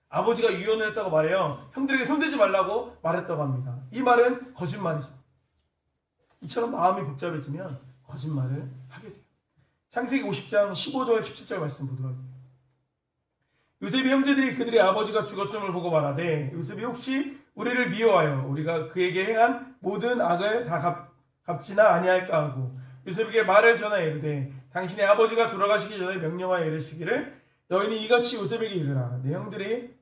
아버지가 유언을 했다고 말해요. 형들에게 손대지 말라고 말했다고 합니다. 이 말은 거짓말이죠. 이처럼 마음이 복잡해지면 거짓말을 하게 돼요. 창세기 50장 15절 17절 말씀 보도록 할게요. 요셉의 형제들이 그들의 아버지가 죽었음을 보고 말하되 요셉이 혹시 우리를 미워하여 우리가 그에게 행한 모든 악을 다 갚지나 아니할까 하고 요셉에게 말을 전하여 이르되 당신의 아버지가 돌아가시기 전에 명령하여 이르시기를 너희는 이같이 요셉에게 이르라 내 형들이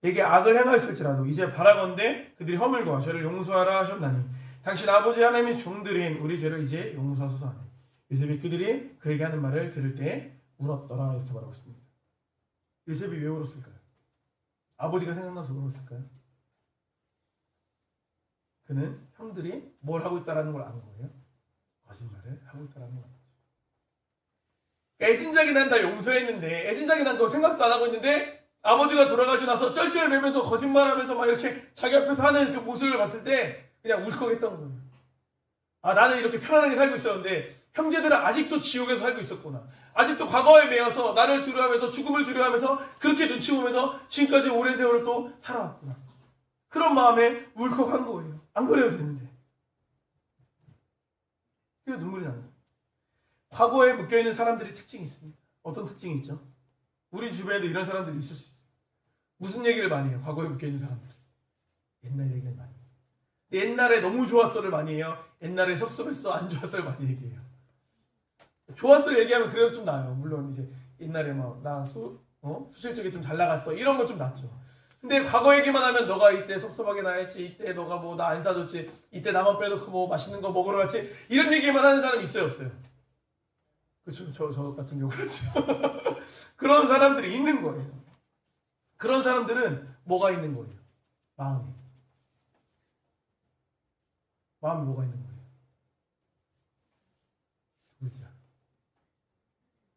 내게 악을 행하였을지라도 이제 바라건대 그들이 허물과 죄를 용서하라 하셨나니 당신 아버지 하나님의 종들인 우리 죄를 이제 용서하소서 하니 요셉이 그들이 그에게 하는 말을 들을 때 울었더라 이렇게 말하고 있습니다. 요셉이 왜 울었을까요? 아버지가 생각나서 울었을까요? 그는 형들이 뭘 하고 있다라는 걸 안 거예요. 거짓말을 하고 있다라는 걸. 애진작이 난 다 용서했는데, 애진작이 난 거 생각도 안 하고 있는데, 아버지가 돌아가시고 나서 쩔쩔매면서 거짓말하면서 막 이렇게 자기 앞에서 하는 그 모습을 봤을 때 그냥 울컥했던 거예요. 아, 나는 이렇게 편안하게 살고 있었는데 형제들은 아직도 지옥에서 살고 있었구나. 아직도 과거에 매여서 나를 두려워하면서 죽음을 두려워하면서 그렇게 눈치 보면서 지금까지 오랜 세월을 또 살아왔구나. 그런 마음에 울컥한 거예요. 안 그래도 되는데. 그래서 눈물이 나는 거예요. 과거에 묶여있는 사람들이 특징이 있습니다. 어떤 특징이 있죠? 우리 주변에도 이런 사람들이 있을 수 있어요. 무슨 얘기를 많이 해요? 과거에 묶여있는 사람들. 옛날 얘기를 많이 해요. 옛날에 너무 좋았어를 많이 해요. 옛날에 섭섭했어, 안 좋았어를 많이 얘기해요. 좋았어를 얘기하면 그래도 좀 나아요. 물론 이제 옛날에 막 나 수실적이 좀 잘 나갔어 이런 건 좀 낫죠. 근데 과거 얘기만 하면 너가 이때 섭섭하게 나했지, 이때 너가 뭐 나 안 사줬지, 이때 나만 빼놓고 뭐 맛있는 거 먹으러 갔지, 이런 얘기만 하는 사람이 있어요, 없어요? 그렇죠. 저 같은 경우 그렇죠. 그런 사람들이 있는 거예요. 그런 사람들은 뭐가 있는 거예요? 마음이 뭐가 있는 거예요? 글자.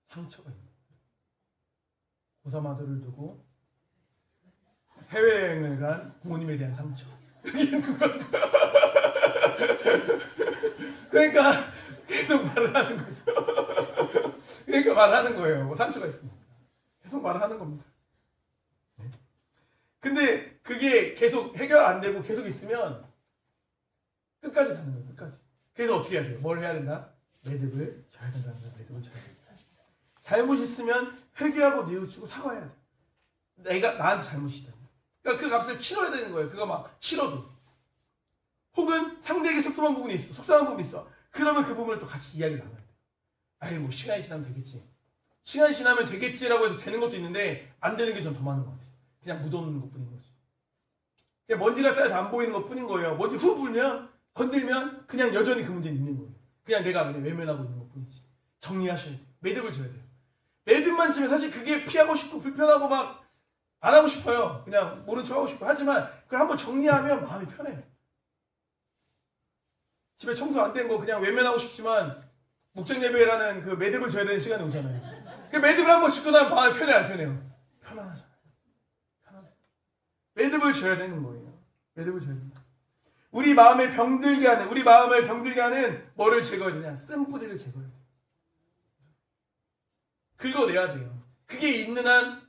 상처가 있는 거예요. 고3 아들을 두고 해외여행을 간 부모님에 대한 상처. 그러니까 계속 말을 하는 거죠. 그러니까 말하는 거예요. 뭐 상처가 있습니다. 계속 말을 하는 겁니다. 네. 근데 그게 계속 해결 안 되고 계속 있으면 끝까지 가는 거예요. 끝까지. 그래서 어떻게 해야 돼요? 뭘 해야 된다? 매듭을 져야 된다. 매듭을 져야 된다. 잘못 있으면 회개하고 뉘우치고 사과해야 돼. 내가 나한테 잘못이다. 그러니까 그 값을 치러야 되는 거예요. 그거 막 싫어도. 혹은 상대에게 섭섭한 부분이 있어. 속상한 부분이 있어. 그러면 그 부분을 또 같이 이야기를 나눠야 돼. 아이 뭐 시간이 지나면 되겠지. 시간이 지나면 되겠지라고 해서 되는 것도 있는데 안 되는 게 좀 더 많은 것 같아요. 그냥 묻어놓는 것 뿐인 거지. 그냥 먼지가 쌓여서 안 보이는 것 뿐인 거예요. 먼지 후 불면 건들면 그냥 여전히 그 문제는 있는 거예요. 그냥 내가 그냥 외면하고 있는 것 뿐이지. 정리하셔야 돼요. 매듭을 져야 돼요. 매듭만 지면 사실 그게 피하고 싶고 불편하고 막 안 하고 싶어요. 그냥 모른 척 하고 싶어. 하지만 그걸 한번 정리하면 마음이 편해요. 집에 청소 안 된 거 그냥 외면하고 싶지만 목장 예배라는 그 매듭을 져야 되는 시간이 오잖아요. 그 매듭을 한번 짚고 나면 마음이 편해 안 편해요? 편안하잖아요. 편안해. 매듭을 져야 되는 거예요. 매듭을 져야 됩니다. 우리 마음을 병들게 하는 뭐를 제거해야 되냐? 쓴뿌리를 제거해야 돼요. 긁어내야 돼요. 그게 있는 한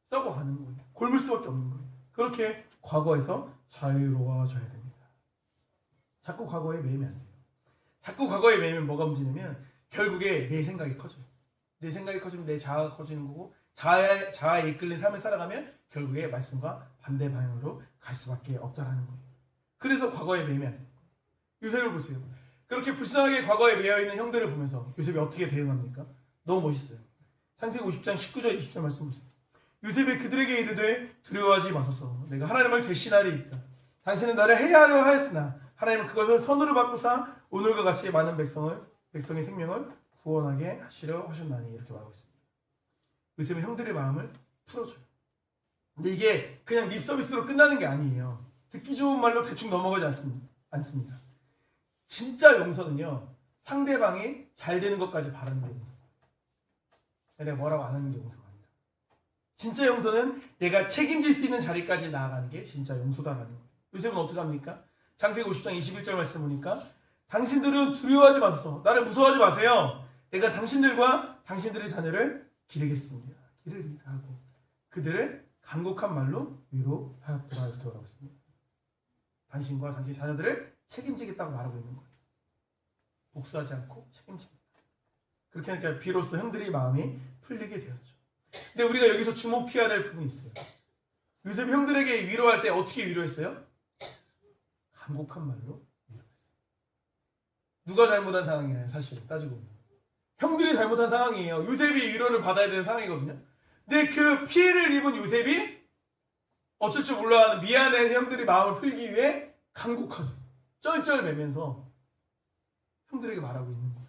썩어가는 거예요. 곪을 수밖에 없는 거예요. 그렇게 과거에서 자유로워져야 됩니다. 자꾸 과거에 매이면 안 돼요. 자꾸 과거에 매이면 뭐가 문제냐면 결국에 내 생각이 커져요. 내 생각이 커지면 내 자아가 커지는 거고 자아에 이끌린 삶을 살아가면 결국에 말씀과 반대 방향으로 갈 수밖에 없다라는 거예요. 그래서 과거에 매이면 안 돼요. 요셉을 보세요. 그렇게 불쌍하게 과거에 매여있는 형들을 보면서 요셉이 어떻게 대응합니까? 너무 멋있어요. 창세기 50장 19절 20절 말씀 보세요. 요셉이 그들에게 이르되 두려워하지 마소서. 내가 하나님을 대신하리이까. 당신은 나를 해하려 하였으나 하나님은 그것을 선으로 바꾸사 오늘과 같이 많은 백성의 생명을 구원하게 하시려 하셨나니. 이렇게 말하고 있습니다. 요셉은 형들의 마음을 풀어줘요. 근데 이게 그냥 립서비스로 끝나는 게 아니에요. 듣기 좋은 말로 대충 넘어가지 않습니다. 진짜 용서는요, 상대방이 잘 되는 것까지 바라는 게 용서. 내가 뭐라고 안 하는 게 용서가 아니다. 진짜 용서는 내가 책임질 수 있는 자리까지 나아가는 게 진짜 용서다라는 거예요. 요셉은 어떻게 합니까? 창세기 50장 21절 말씀 보니까 당신들은 두려워하지 마소서. 나를 무서워하지 마세요. 내가 당신들과 당신들의 자녀를 기르겠습니다. 기르리라 하고 그들을 간곡한 말로 위로하였더라. 이렇게 말하고 있습니다. 당신과 당신 자녀들을 책임지겠다고 말하고 있는 거예요. 복수하지 않고 책임집니다. 그렇게 하니까 비로소 형들이 마음이 풀리게 되었죠. 근데 우리가 여기서 주목해야 될 부분이 있어요. 요셉이 형들에게 위로할 때 어떻게 위로했어요? 간곡한 말로 위로했어요. 누가 잘못한 상황이에요? 사실 따지고 보면 형들이 잘못한 상황이에요. 요셉이 위로를 받아야 되는 상황이거든요. 근데 그 피해를 입은 요셉이 어쩔 줄 몰라하는 미안한 형들이 마음을 풀기 위해 간곡하게 쩔쩔매면서 형들에게 말하고 있는 거예요.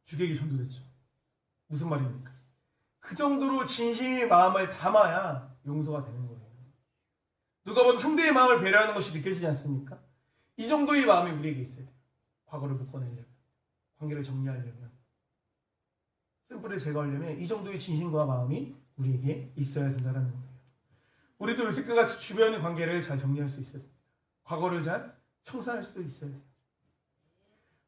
주객이 전도됐죠. 무슨 말입니까? 그 정도로 진심이 마음을 담아야 용서가 되는 거예요. 누가 봐도 상대의 마음을 배려하는 것이 느껴지지 않습니까? 이 정도의 마음이 우리에게 있어야 돼요. 과거를 묶어내려면, 관계를 정리하려면, 쓴뿌리를 제거하려면 이 정도의 진심과 마음이 우리에게 있어야 된다는 거예요. 우리도 요셉과 같이 주변의 관계를 잘 정리할 수 있어야 됩니다. 과거를 잘 청산할 수 있어야 돼요.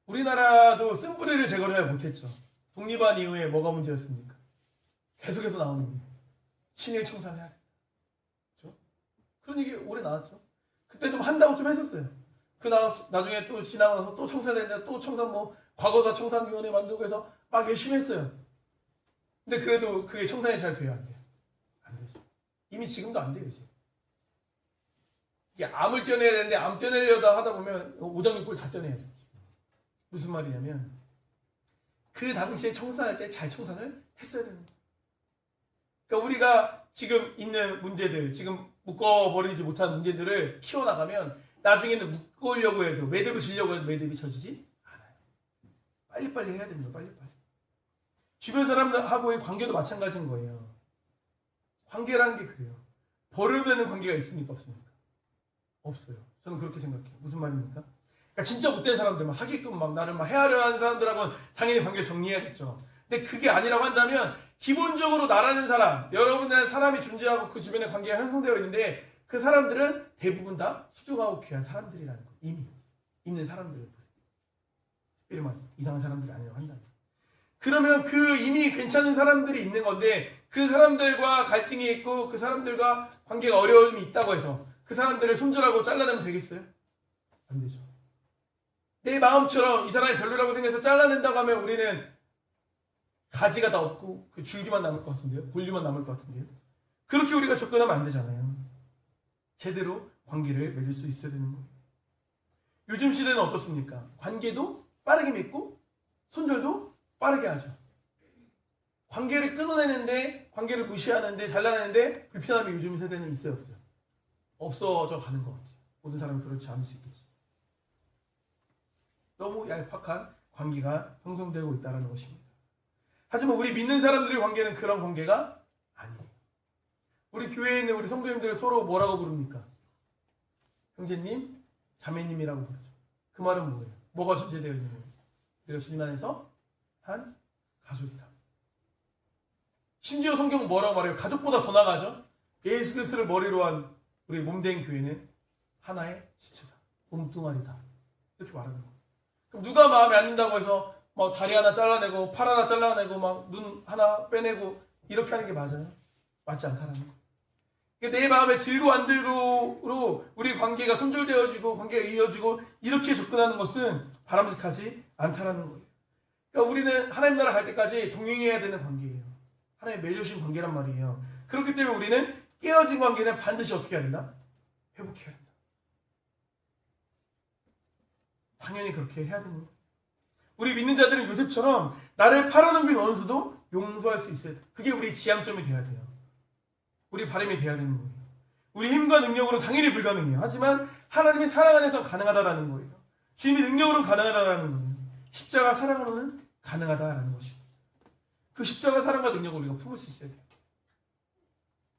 우리나라도 쓴뿌리를 제거를 잘 못했죠. 독립한 이후에 뭐가 문제였습니까? 계속해서 나오는 얘기. 친일 청산해야 된다. 그렇죠? 그런 얘기 오래 나왔죠. 그때 좀 한다고 좀 했었어요. 나중에 또 지나고 나서 또 청산해야 된다. 또 청산 과거사 청산위원회 만들고 해서 막 열심히 했어요. 근데 그래도 그게 청산이 잘 돼요, 안 돼요? 안 되죠. 이미 지금도 안 돼요, 이제. 이게 암을 떼어내야 되는데 암 떼어내려다 하다 보면 오장육부를 다 떼어내야 돼요. 무슨 말이냐면 그 당시에 청산할 때 잘 청산을 했어야 되는 거예요. 그러니까 우리가 지금 있는 문제들, 지금 묶어버리지 못한 문제들을 키워나가면 나중에는 묶으려고 해도 매듭을 지려고 해도 매듭이 져지지 않아요. 빨리빨리 해야 됩니다. 빨리빨리. 주변 사람하고의 관계도 마찬가지인 거예요. 관계라는 게 그래요. 버려야 되는 관계가 있습니까? 없습니까? 없어요. 저는 그렇게 생각해요. 무슨 말입니까? 그러니까 진짜 못된 사람들만 하게끔 막 나를 막 헤아려 하는 사람들하고는 당연히 관계를 정리해야겠죠. 근데 그게 아니라고 한다면 기본적으로 나라는 사람, 여러분들은 사람이 존재하고 그 주변에 관계가 형성되어 있는데 그 사람들은 대부분 다 소중하고 귀한 사람들이라는 거. 이미 있는 사람들을 보세요. 특별히 막 이상한 사람들이 아니라고 한다면. 그러면 그 이미 괜찮은 사람들이 있는 건데 그 사람들과 갈등이 있고 그 사람들과 관계가 어려움이 있다고 해서 그 사람들을 손절하고 잘라내면 되겠어요? 안 되죠. 내 마음처럼 이 사람이 별로라고 생각해서 잘라낸다고 하면 우리는 가지가 다 없고 그 줄기만 남을 것 같은데요? 본류만 남을 것 같은데요? 그렇게 우리가 접근하면 안 되잖아요. 제대로 관계를 맺을 수 있어야 되는 거예요. 요즘 시대는 어떻습니까? 관계도 빠르게 맺고 손절도 빠르게 하죠. 관계를 끊어내는데, 관계를 무시하는데, 잘라내는데 불편함이 요즘 세대는 있어요, 없어요? 없어져 가는 것 같아요. 모든 사람이 그렇지 않을 수 있겠지. 너무 얄팍한 관계가 형성되고 있다는 것입니다. 하지만 우리 믿는 사람들의 관계는 그런 관계가 아니에요. 우리 교회에 있는 우리 성도님들 서로 뭐라고 부릅니까? 형제님, 자매님이라고 부르죠. 그 말은 뭐예요? 뭐가 존재되어 있는 거예요? 우리가 주님 안에서 한 가족이다. 심지어 성경은 뭐라고 말해요? 가족보다 더 나가죠? 예수 그리스도를 머리로 한 우리 몸된 교회는 하나의 지체다. 몸뚱아리다. 이렇게 말하는 거예요. 그럼 누가 마음에 안 든다고 해서 막 다리 하나 잘라내고 팔 하나 잘라내고 막 눈 하나 빼내고 이렇게 하는 게 맞아요? 맞지 않다는 거예요. 그러니까 내 마음에 들고 안 들고로 우리 관계가 손절되어지고 관계가 이어지고 이렇게 접근하는 것은 바람직하지 않다는 거예요. 그러니까 우리는 하나님 나라 갈 때까지 동행해야 되는 관계예요. 하나님 맺어주신 관계란 말이에요. 그렇기 때문에 우리는 깨어진 관계는 반드시 어떻게 해야 된다? 회복해야 된다. 당연히 그렇게 해야 되는 거예요. 우리 믿는 자들은 요셉처럼 나를 팔아넘긴 원수도 용서할 수 있어야 돼요. 그게 우리 지향점이 돼야 돼요. 우리 바람이 돼야 되는 거예요. 우리 힘과 능력으로는 당연히 불가능해요. 하지만 하나님의 사랑 안에서 가능하다라는 거예요. 주님의 능력으로는 가능하다라는 거예요. 십자가 사랑으로는 가능하다라는 것입니다. 그 십자가 사랑과 능력을 우리가 품을 수 있어야 돼요.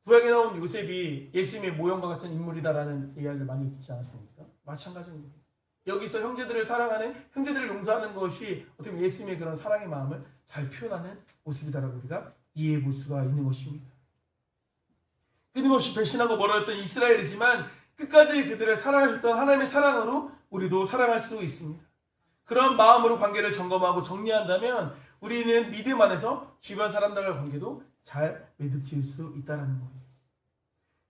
구약에 나온 요셉이 예수님의 모형과 같은 인물이다라는 이야기를 많이 듣지 않았습니까? 마찬가지인 거예요. 여기서 형제들을 사랑하는, 형제들을 용서하는 것이 어떻게 보면 예수님의 그런 사랑의 마음을 잘 표현하는 모습이다라고 우리가 이해해 볼 수가 있는 것입니다. 끊임없이 배신하고 멀어졌던 이스라엘이지만 끝까지 그들을 사랑하셨던 하나님의 사랑으로 우리도 사랑할 수 있습니다. 그런 마음으로 관계를 점검하고 정리한다면 우리는 믿음 안에서 주변 사람들과의 관계도 잘 매듭지을 수 있다는 거예요.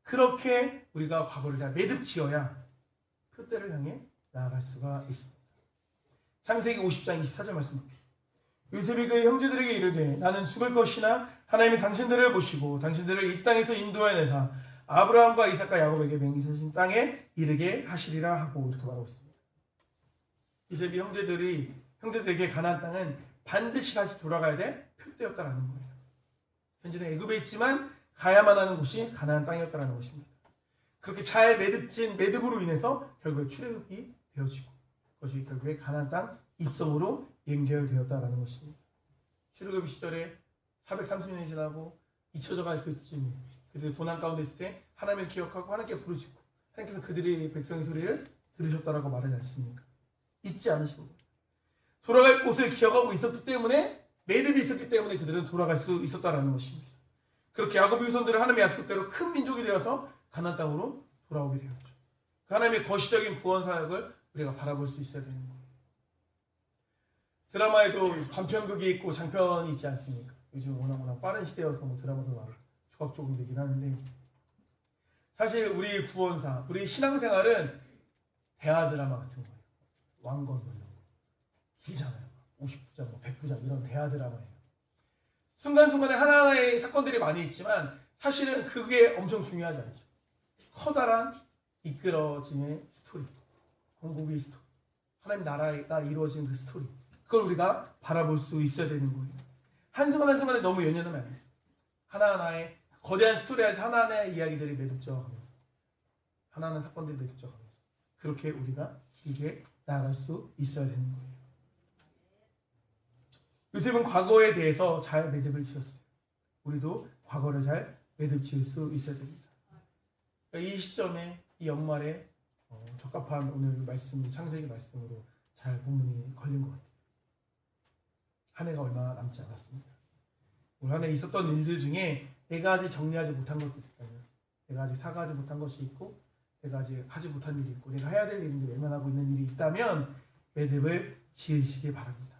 그렇게 우리가 과거를 잘 매듭지어야 표대를 향해 나아갈 수가 있습니다. 창세기 50장 24절 말씀입니다. 요셉이 그의 형제들에게 이르되 나는 죽을 것이나 하나님이 당신들을 보시고 당신들을 이 땅에서 인도해내사 아브라함과 이삭과 야곱에게 맹세하신 땅에 이르게 하시리라 하고 이렇게 말하고 있습니다. 요셉이 형제들에게 가나안 땅은 반드시 다시 돌아가야 될 표대였다라는 거예요. 현재는 애굽에 있지만 가야만 하는 곳이 가나안 땅이었다라는 것입니다. 그렇게 잘 매듭진 매듭으로 인해서 결국에 출애굽이 되어지고 그것이 결국에 가나안 땅 입성으로 연결되었다라는 것입니다. 출애굽 시절에 430년이 지나고 잊혀져갈 그쯤에 그들이 고난 가운데 있을 때 하나님을 기억하고 하나님께 부르짖고 하나님께서 그들의 백성의 소리를 들으셨다라고 말하지 않습니까? 잊지 않으신 거예요. 돌아갈 곳을 기억하고 있었기 때문에, 매듭이 있었기 때문에 그들은 돌아갈 수 있었다라는 것입니다. 그렇게 야곱의 후손들은 하나님의 약속대로 큰 민족이 되어서 가나안 땅으로 돌아오게 되었죠. 그 하나님의 거시적인 구원 사역을 우리가 바라볼 수 있어야 되는 거예요. 드라마에도 단편극이 있고 장편이 있지 않습니까? 요즘 워낙 빠른 시대여서 뭐 드라마도 나오고 조각조각 되긴 하는데, 사실 우리 구원사, 우리 신앙생활은 대하 드라마 같은 거예요. 왕건 뭐 이런 거 길잖아요. 50부작, 뭐 100부작 이런 대하 드라마예요. 순간순간에 하나하나의 사건들이 많이 있지만 사실은 그게 엄청 중요하지 않죠. 커다란 이끌어지는 스토리, 건국의 스토리, 하나님 나라가 이루어진 그 스토리, 그걸 우리가 바라볼 수 있어야 되는 거예요. 한순간 한순간에 너무 연연하면 안 돼요. 하나하나의 거대한 스토리 안에서 하나하나의 이야기들이 매듭져가면서, 하나하나 사건들이 매듭져가면서 그렇게 우리가 길게 나아갈 수 있어야 되는 거예요. 요셉은 과거에 대해서 잘 매듭을 지었어요. 우리도 과거를 잘 매듭 지을 수 있어야 됩니다. 그러니까 이 시점에, 이 연말에 적합한 오늘 말씀, 창세기 말씀으로 잘 본문이 걸린 것 같아요. 한 해가 얼마 남지 않았습니다. 올 한 해 있었던 일들 중에 내가 아직 정리하지 못한 것들이 있다면, 내가 아직 사과하지 못한 것이 있고, 내가 아직 하지 못한 일이 있고, 내가 해야 될 일인데 외면하고 있는 일이 있다면 매듭을 지으시기 바랍니다.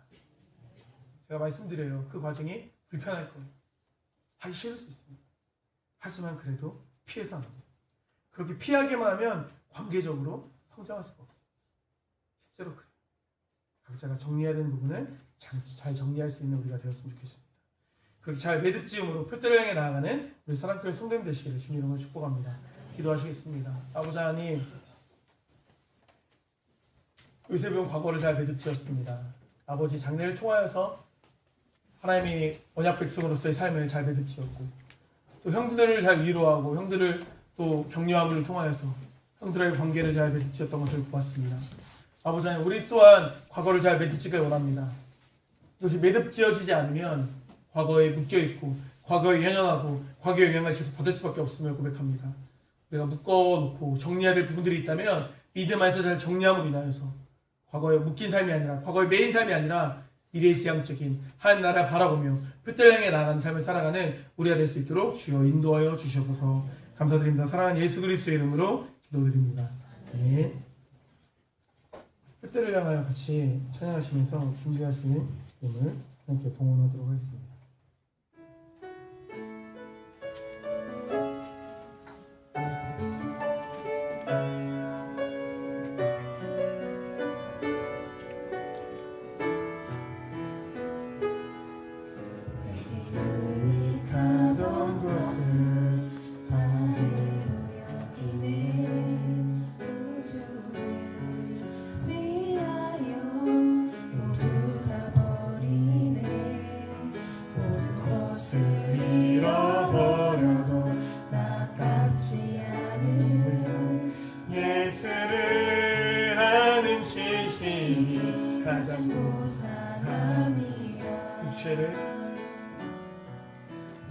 제가 말씀드려요. 그 과정이 불편할 거예요. 하기 싫을 수 있습니다. 하지만 그래도 피해서 안 돼요. 그렇게 피하기만 하면 관계적으로 성장할 수가 없어요. 실제로 그래요. 각자가 정리해야 되는 부분을 잘 정리할 수 있는 우리가 되었으면 좋겠습니다. 그렇게 잘 매듭 지음으로 표대를 향해 나아가는 우리 사랑교회 성도님 되시기를 주님 이름으로 축복합니다. 기도하시겠습니다. 아버지 하나님, 요셉은 과거를 잘 매듭 지었습니다. 아버지, 장래를 통하여서 하나님이 언약 백성으로서의 삶을 잘 매듭 지었고, 또 형들을 잘 위로하고 형들을 또 격려함을 통하여서 형들의 관계를 잘 매듭 지었던 것을 보았습니다. 아버지 하나님, 우리 또한 과거를 잘 매듭 지길 원합니다. 이것이 매듭 지어지지 않으면 과거에 묶여있고 과거에 연연하고 과거의 영향을 계속 받을 수밖에 없음을 고백합니다. 우리가 묶어놓고 정리해야 될 부분들이 있다면 믿음 안에서 잘 정리함으로 인하여서 과거에 묶인 삶이 아니라, 과거에 매인 삶이 아니라 미래지향적인 하나님 나라를 바라보며 표대를 향해 나아가는 삶을 살아가는 우리가 될 수 있도록 주여 인도하여 주시옵소서. 감사드립니다. 사랑하는 예수 그리스도의 이름으로 기도드립니다. 아멘. 표대를 향하여 같이 찬양하시면서 준비하시는 음을 함께 봉헌하도록 하겠습니다.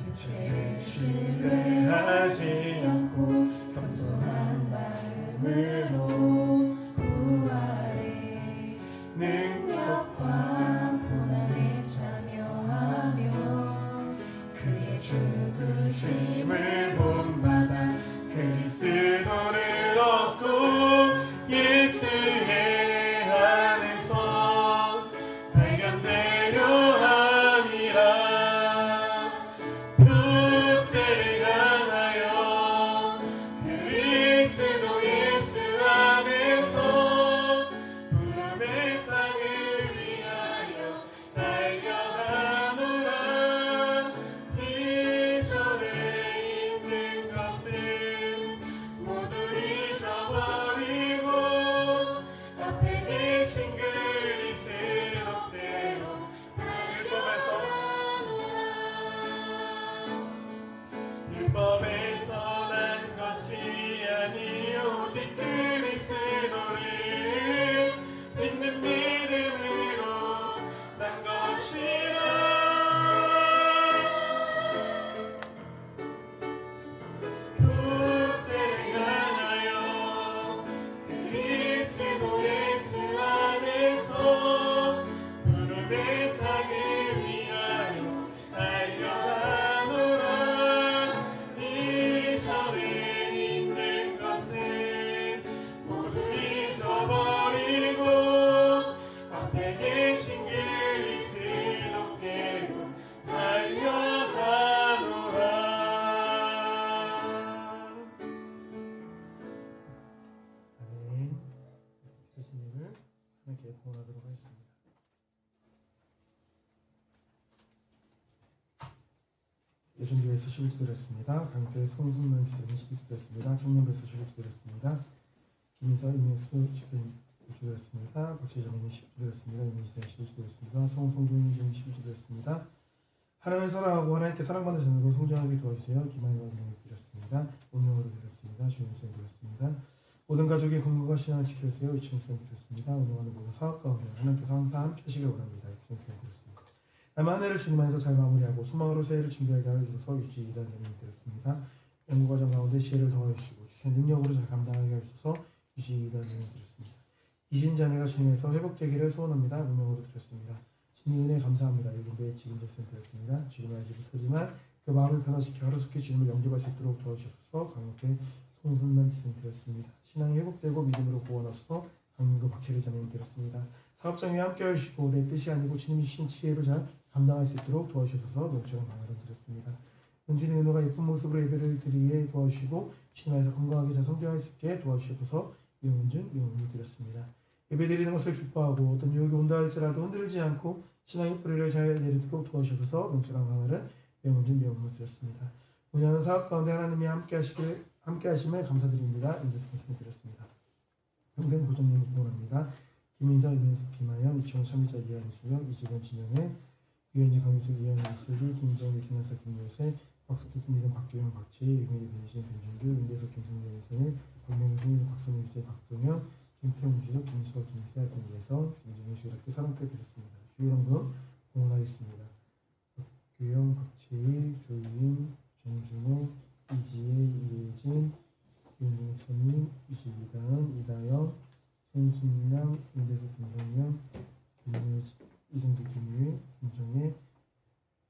육체를 신뢰하지 않고 겸손한 마음으로 부활의 능력과 고난에 참여하며 그의 죽으심을 본받아 그리스도를 얻고 예수의 안에서 발견되려 함이라. 표대를 향하여 그리스도 예수 안에 함께 봉헌하도록 하겠습니다. 예준교회에서 11주 드렸습니다. 강태 송순만 기사님 11주 드렸습니다. 청년부에서 11주 드렸습니다. 김인서 임명수 집사님 1주 드렸습니다. 박재정님 10주 드렸습니다. 임민수님 11주 드렸습니다. 송성준 11주 드렸습니다. 하나님을 사랑하고 하나님께 사랑받는 자녀로 성장하게 도와주세요. 김한일 왕님 드렸습니다. 운영으로 드렸습니다. 주임생 드렸습니다. 모든 가족의 건강과 신앙을 지켜주세요. 이충생 드렸습니다. 운영하는 모든 사업 가운데 하나님께서 항상 함께 하시길 원합니다. 이충생 드렸습니다. 남은 한 해를 주님 안에서 잘 마무리하고 소망으로 새해를 준비하게 하여 주셔서 유지이라는 내용이 드렸습니다. 연구과정 가운데 지혜를 더하여 주시고 주신 능력으로 잘 감당하게 하셔서 유지이라는 내용이 드렸습니다. 이신자매가 주님에서 회복되기를 소원합니다. 운명으로 드렸습니다. 주님의 은혜 감사합니다. 이분들의 지금 절선 드렸습니다. 주님을 알지 못하지만 그 마음을 변화시켜 하루속히 주님을 영접할 수 있도록 도와주셔서 강력해 송순만 기생 드렸습니다. 신앙이 회복되고 믿음으로 구원하셔서 강민구 박철희 자매님 드렸습니다. 사업장에 함께 하시고 내 뜻이 아니고 주님이 주신 지혜로 잘 감당할 수 있도록 도와주셔서 명철한 강화를 드렸습니다. 은진의 은호가 예쁜 모습으로 예배를 드리게 도와주시고 주님 안에서 건강하게 잘 성장할 수 있게 도와주셔서 명은준, 명은을 드렸습니다. 예배 드리는 것을 기뻐하고 어떤 유혹이 온다 할지라도 흔들리지 않고 신앙의 뿌리를 잘 내리도록 도와주셔서 명철한 강화를 명은준, 명은을 드렸습니다. 운영하는 사업 가운데 하나님이 함께 하심을 감사드립니다. 인도수 말씀을 드렸습니다. 평생 보존님을 구원합니다. 김인성, 이민수, 김하연, 이치원, 참의자, 이한수혁, 이지건, 진영애, 유현지, 강민수, 이현희, 이슬기, 김정일, 김한사, 김요세, 박석기, 김희선, 박규영, 박채희, 유민희, 변희진, 변준규, 윤대석, 김승재, 이선일, 박명수, 박선우, 유재, 박동현, 김태훈, 주석, 김수아, 김세아, 김예선, 김정일, 주일학교 사랑께 드렸습니다. 주일원금 공헌하겠습니다. 박규영, 박채희, 조이인, 정준호, 이지혜, 이예진, 윤종천님, 이시이다은, 이다영, 손순양, 윤대석, 김성명, 이성도, 김유혜, 김정혜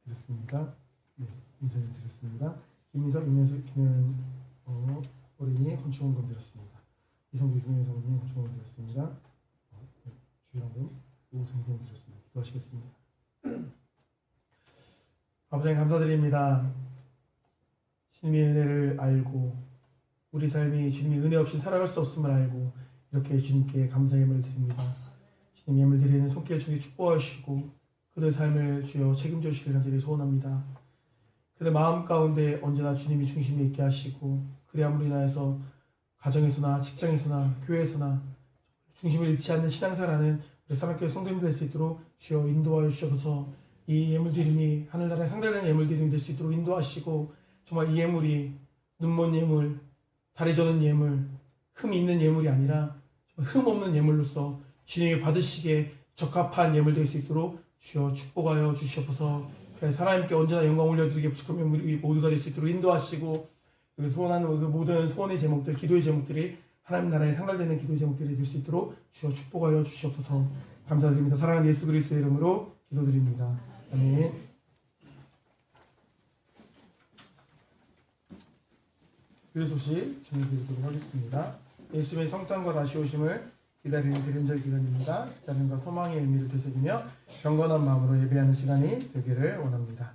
드렸습니다. 네, 인사를 드렸습니다. 김민석, 임현수, 김현 어린이 건축원금 드렸습니다. 이성도, 김현 사모님 건축원금 드렸습니다. 네, 주일원금 오승경 드렸습니다. 기도하시겠습니다. 아버지 감사드립니다. 주님의 은혜를 알고 우리 삶이 주님의 은혜 없이 살아갈 수 없음을 알고 이렇게 주님께 감사의 예물을 드립니다. 주님 예물 드리는 손길 중에 축복하시고 그들의 삶을 주여 책임져 주시길 간절히 소원합니다. 그들의 마음 가운데 언제나 주님이 중심에 있게 하시고 그리함으로 인하여서 가정에서나 직장에서나 교회에서나 중심을 잃지 않는 신앙생활하는 우리 사랑교회 성도님 될 수 있도록 주여 인도하여 주셔서 이 예물드림이 하늘나라에 상달되는 예물드림이 될 수 있도록 인도하시고 정말 이 예물이 눈먼 예물, 다리 저는 예물, 흠이 있는 예물이 아니라 흠 없는 예물로서 주님이 받으시기에 적합한 예물 될 수 있도록 주여 축복하여 주시옵소서. 하나님께 언제나 영광 올려드리게 부족한 예물이 모두가 될 수 있도록 인도하시고 그 소원하는 그 모든 소원의 제목들, 기도의 제목들이 하나님 나라에 상달되는 기도의 제목들이 될 수 있도록 주여 축복하여 주시옵소서. 감사드립니다. 사랑하는 예수 그리스도의 이름으로 기도드립니다. 아멘. 교회 소식 전해드리도록 하겠습니다. 예수님의 성탄과 다시 오심을 기다리는 기름절 기간입니다. 기다림과 소망의 의미를 되새기며 경건한 마음으로 예배하는 시간이 되기를 원합니다.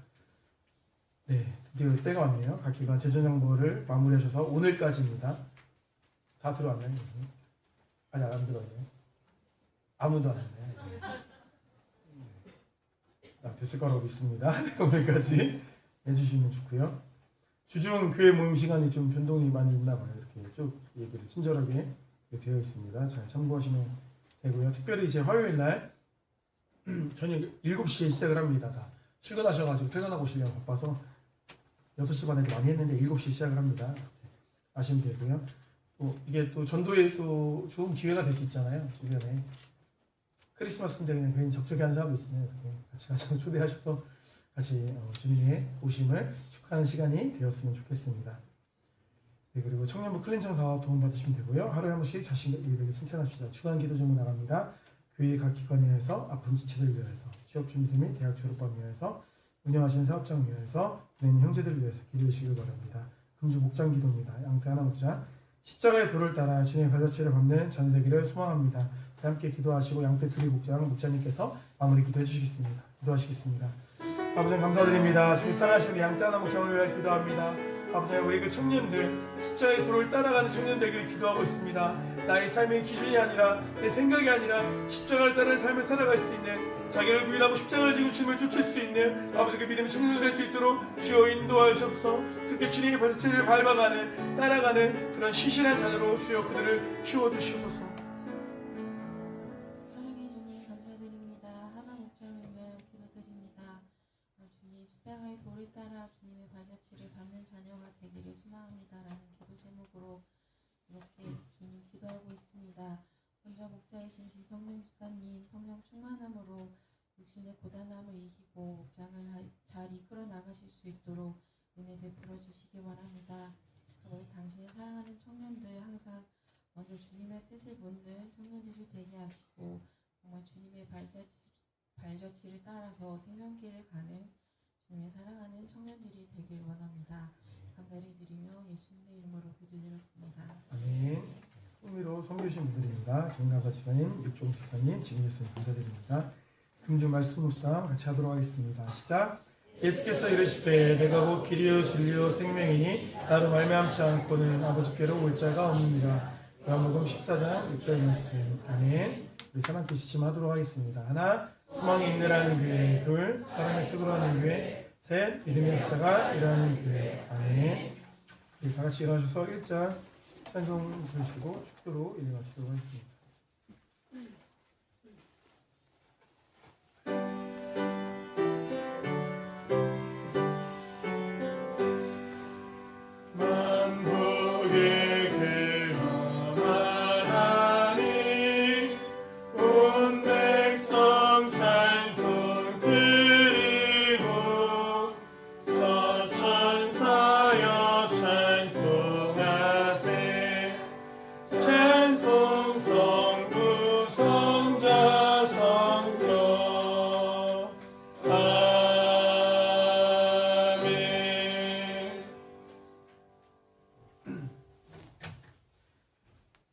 네, 드디어 때가 왔네요. 각 기관 재정정보를 마무리하셔서 오늘까지입니다. 다 들어왔나요? 아니 안 들어왔네요. 아무도 안 했네요. 됐을 거라고 믿습니다. 네, 오늘까지 해주시면 좋고요. 주중 교회 모임 시간이 좀 변동이 많이 있나 봐요. 이렇게 쭉 얘기를 친절하게 되어 있습니다. 잘 참고하시면 되고요. 특별히 이제 화요일 날 저녁 7시에 시작을 합니다. 다 출근하셔가지고 퇴근하고 오시려고 바빠서 6시 반에도 많이 했는데 7시에 시작을 합니다. 아시면 되고요. 또 이게 또 전도에 또 좋은 기회가 될 수 있잖아요. 주변에 크리스마스인데 그냥 괜히 적적해 하는 사람도 있으면 이렇게 같이 초대하셔서 같이 주님의 오심을 축하하는 시간이 되었으면 좋겠습니다. 네, 그리고 청년부 클린청 사업 도움받으시면 되고요. 하루에 한 번씩 자신의 예배를 칭찬합시다. 주간 기도 제목 나갑니다. 교회 각 기관에 위해서 아픈 지체들을 위해서 취업 준비 및 대학 졸업반 위해서 운영하시는 사업장 위해서 낸 형제들을 위해서 기도해 주시길 바랍니다. 금주 목장 기도입니다. 양떼 하나 목자 십자가의 도를 따라 주님의 발자취를 밟는 전세기를 소망합니다. 함께 기도하시고 양떼 둘이 목장 목자님께서 마무리 기도해 주시겠습니다. 기도하시겠습니다. 아버지 감사드립니다. 주님 사랑하시는 양떼 하나 목장을 위하여 기도합니다. 아버지 우리 그 청년들 십자가의 도를 따라가는 청년 되기를 기도하고 있습니다. 나의 삶의 기준이 아니라 내 생각이 아니라 십자가를 따르는 삶을 살아갈 수 있는, 자기를 부인하고 십자가를 지고 주님을 쫓을 수 있는 아버지 그 믿음의 청년들 될 수 있도록 주여 인도하여 주옵소서. 그렇게 주님의 발자취를 밟아가는, 따라가는 그런 신실한 자녀로 주여 그들을 키워주시옵소서. 사랑해 주님 감사드립니다. 하나 목장을 위하여 기도드립니다. 주님 십자가의 도를 따라 주님의 발자취를 밟는 자녀가 되기를 소망합니다라는 기도 제목으로 이렇게 주님 기도하고 있습니다. 혼자 목자이신 김성령 집사님 성령 충만함으로 육신의 고단함을 이기고 목장을 잘 이끌어 나가실 수 있도록 은혜 베풀어 주시기 원합니다. 아버지 당신의 사랑하는 청년들 항상 먼저 주님의 뜻을 묻는 청년들이 되게 하시고 정말 주님의 발자취를 따라서 생명길을 가는 주님의 사랑하는 청년들이 되길 원합니다. 감사를 드리며 예수님의 이름으로 기도드렸습니다. 아멘. 승리로 섬기신 분들입니다. 김가가 집사님, 육종 집사님, 지금 예수님 감사드립니다. 금주 말씀 묵상 같이 하도록 하겠습니다. 시작. 예수께서 이르시되 내가 곧 길이요 진리요 생명이니 나로 말미암지 않고는 아버지께로 올 자가 없느니라. 요한복음 14장 6절 말씀. 아멘. 우리 사랑께 시침하도록 하겠습니다. 하나, 소망이 있느라는 교회. 둘, 사랑을 쓰고라는 교회. 셋, 믿음의 역사가 일어나는 교회. 아멘. 우리 다 같이 일어나셔서 1장 찬송 부르시고 축도로 인해 마치도록 하겠습니다. 만국의 근원하나님 온 백성 찬송 드리고 저 천사여 찬송하세 찬송 성부 성자 성령 아멘.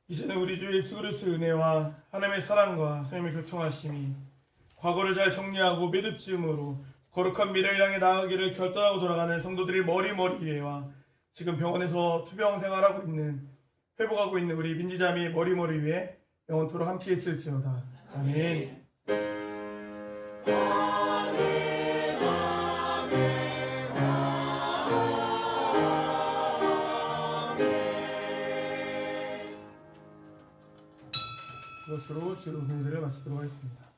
이제는 우리 주 예수 그리스도의 은혜와 하나님의 사랑과 성령의 교통하심이 과거를 잘 정리하고 매듭지음으로 거룩한 미래를 향해 나아가기를 결단하고 돌아가는 성도들이 머리머리에와 지금 병원에서 투병 생활하고 있는, 회복하고 있는 우리 민지자매 머리머리 위에 영원토록 함께 있을지어다. 아멘. 이것으로 주로 은혜를 마치도록 하겠습니다.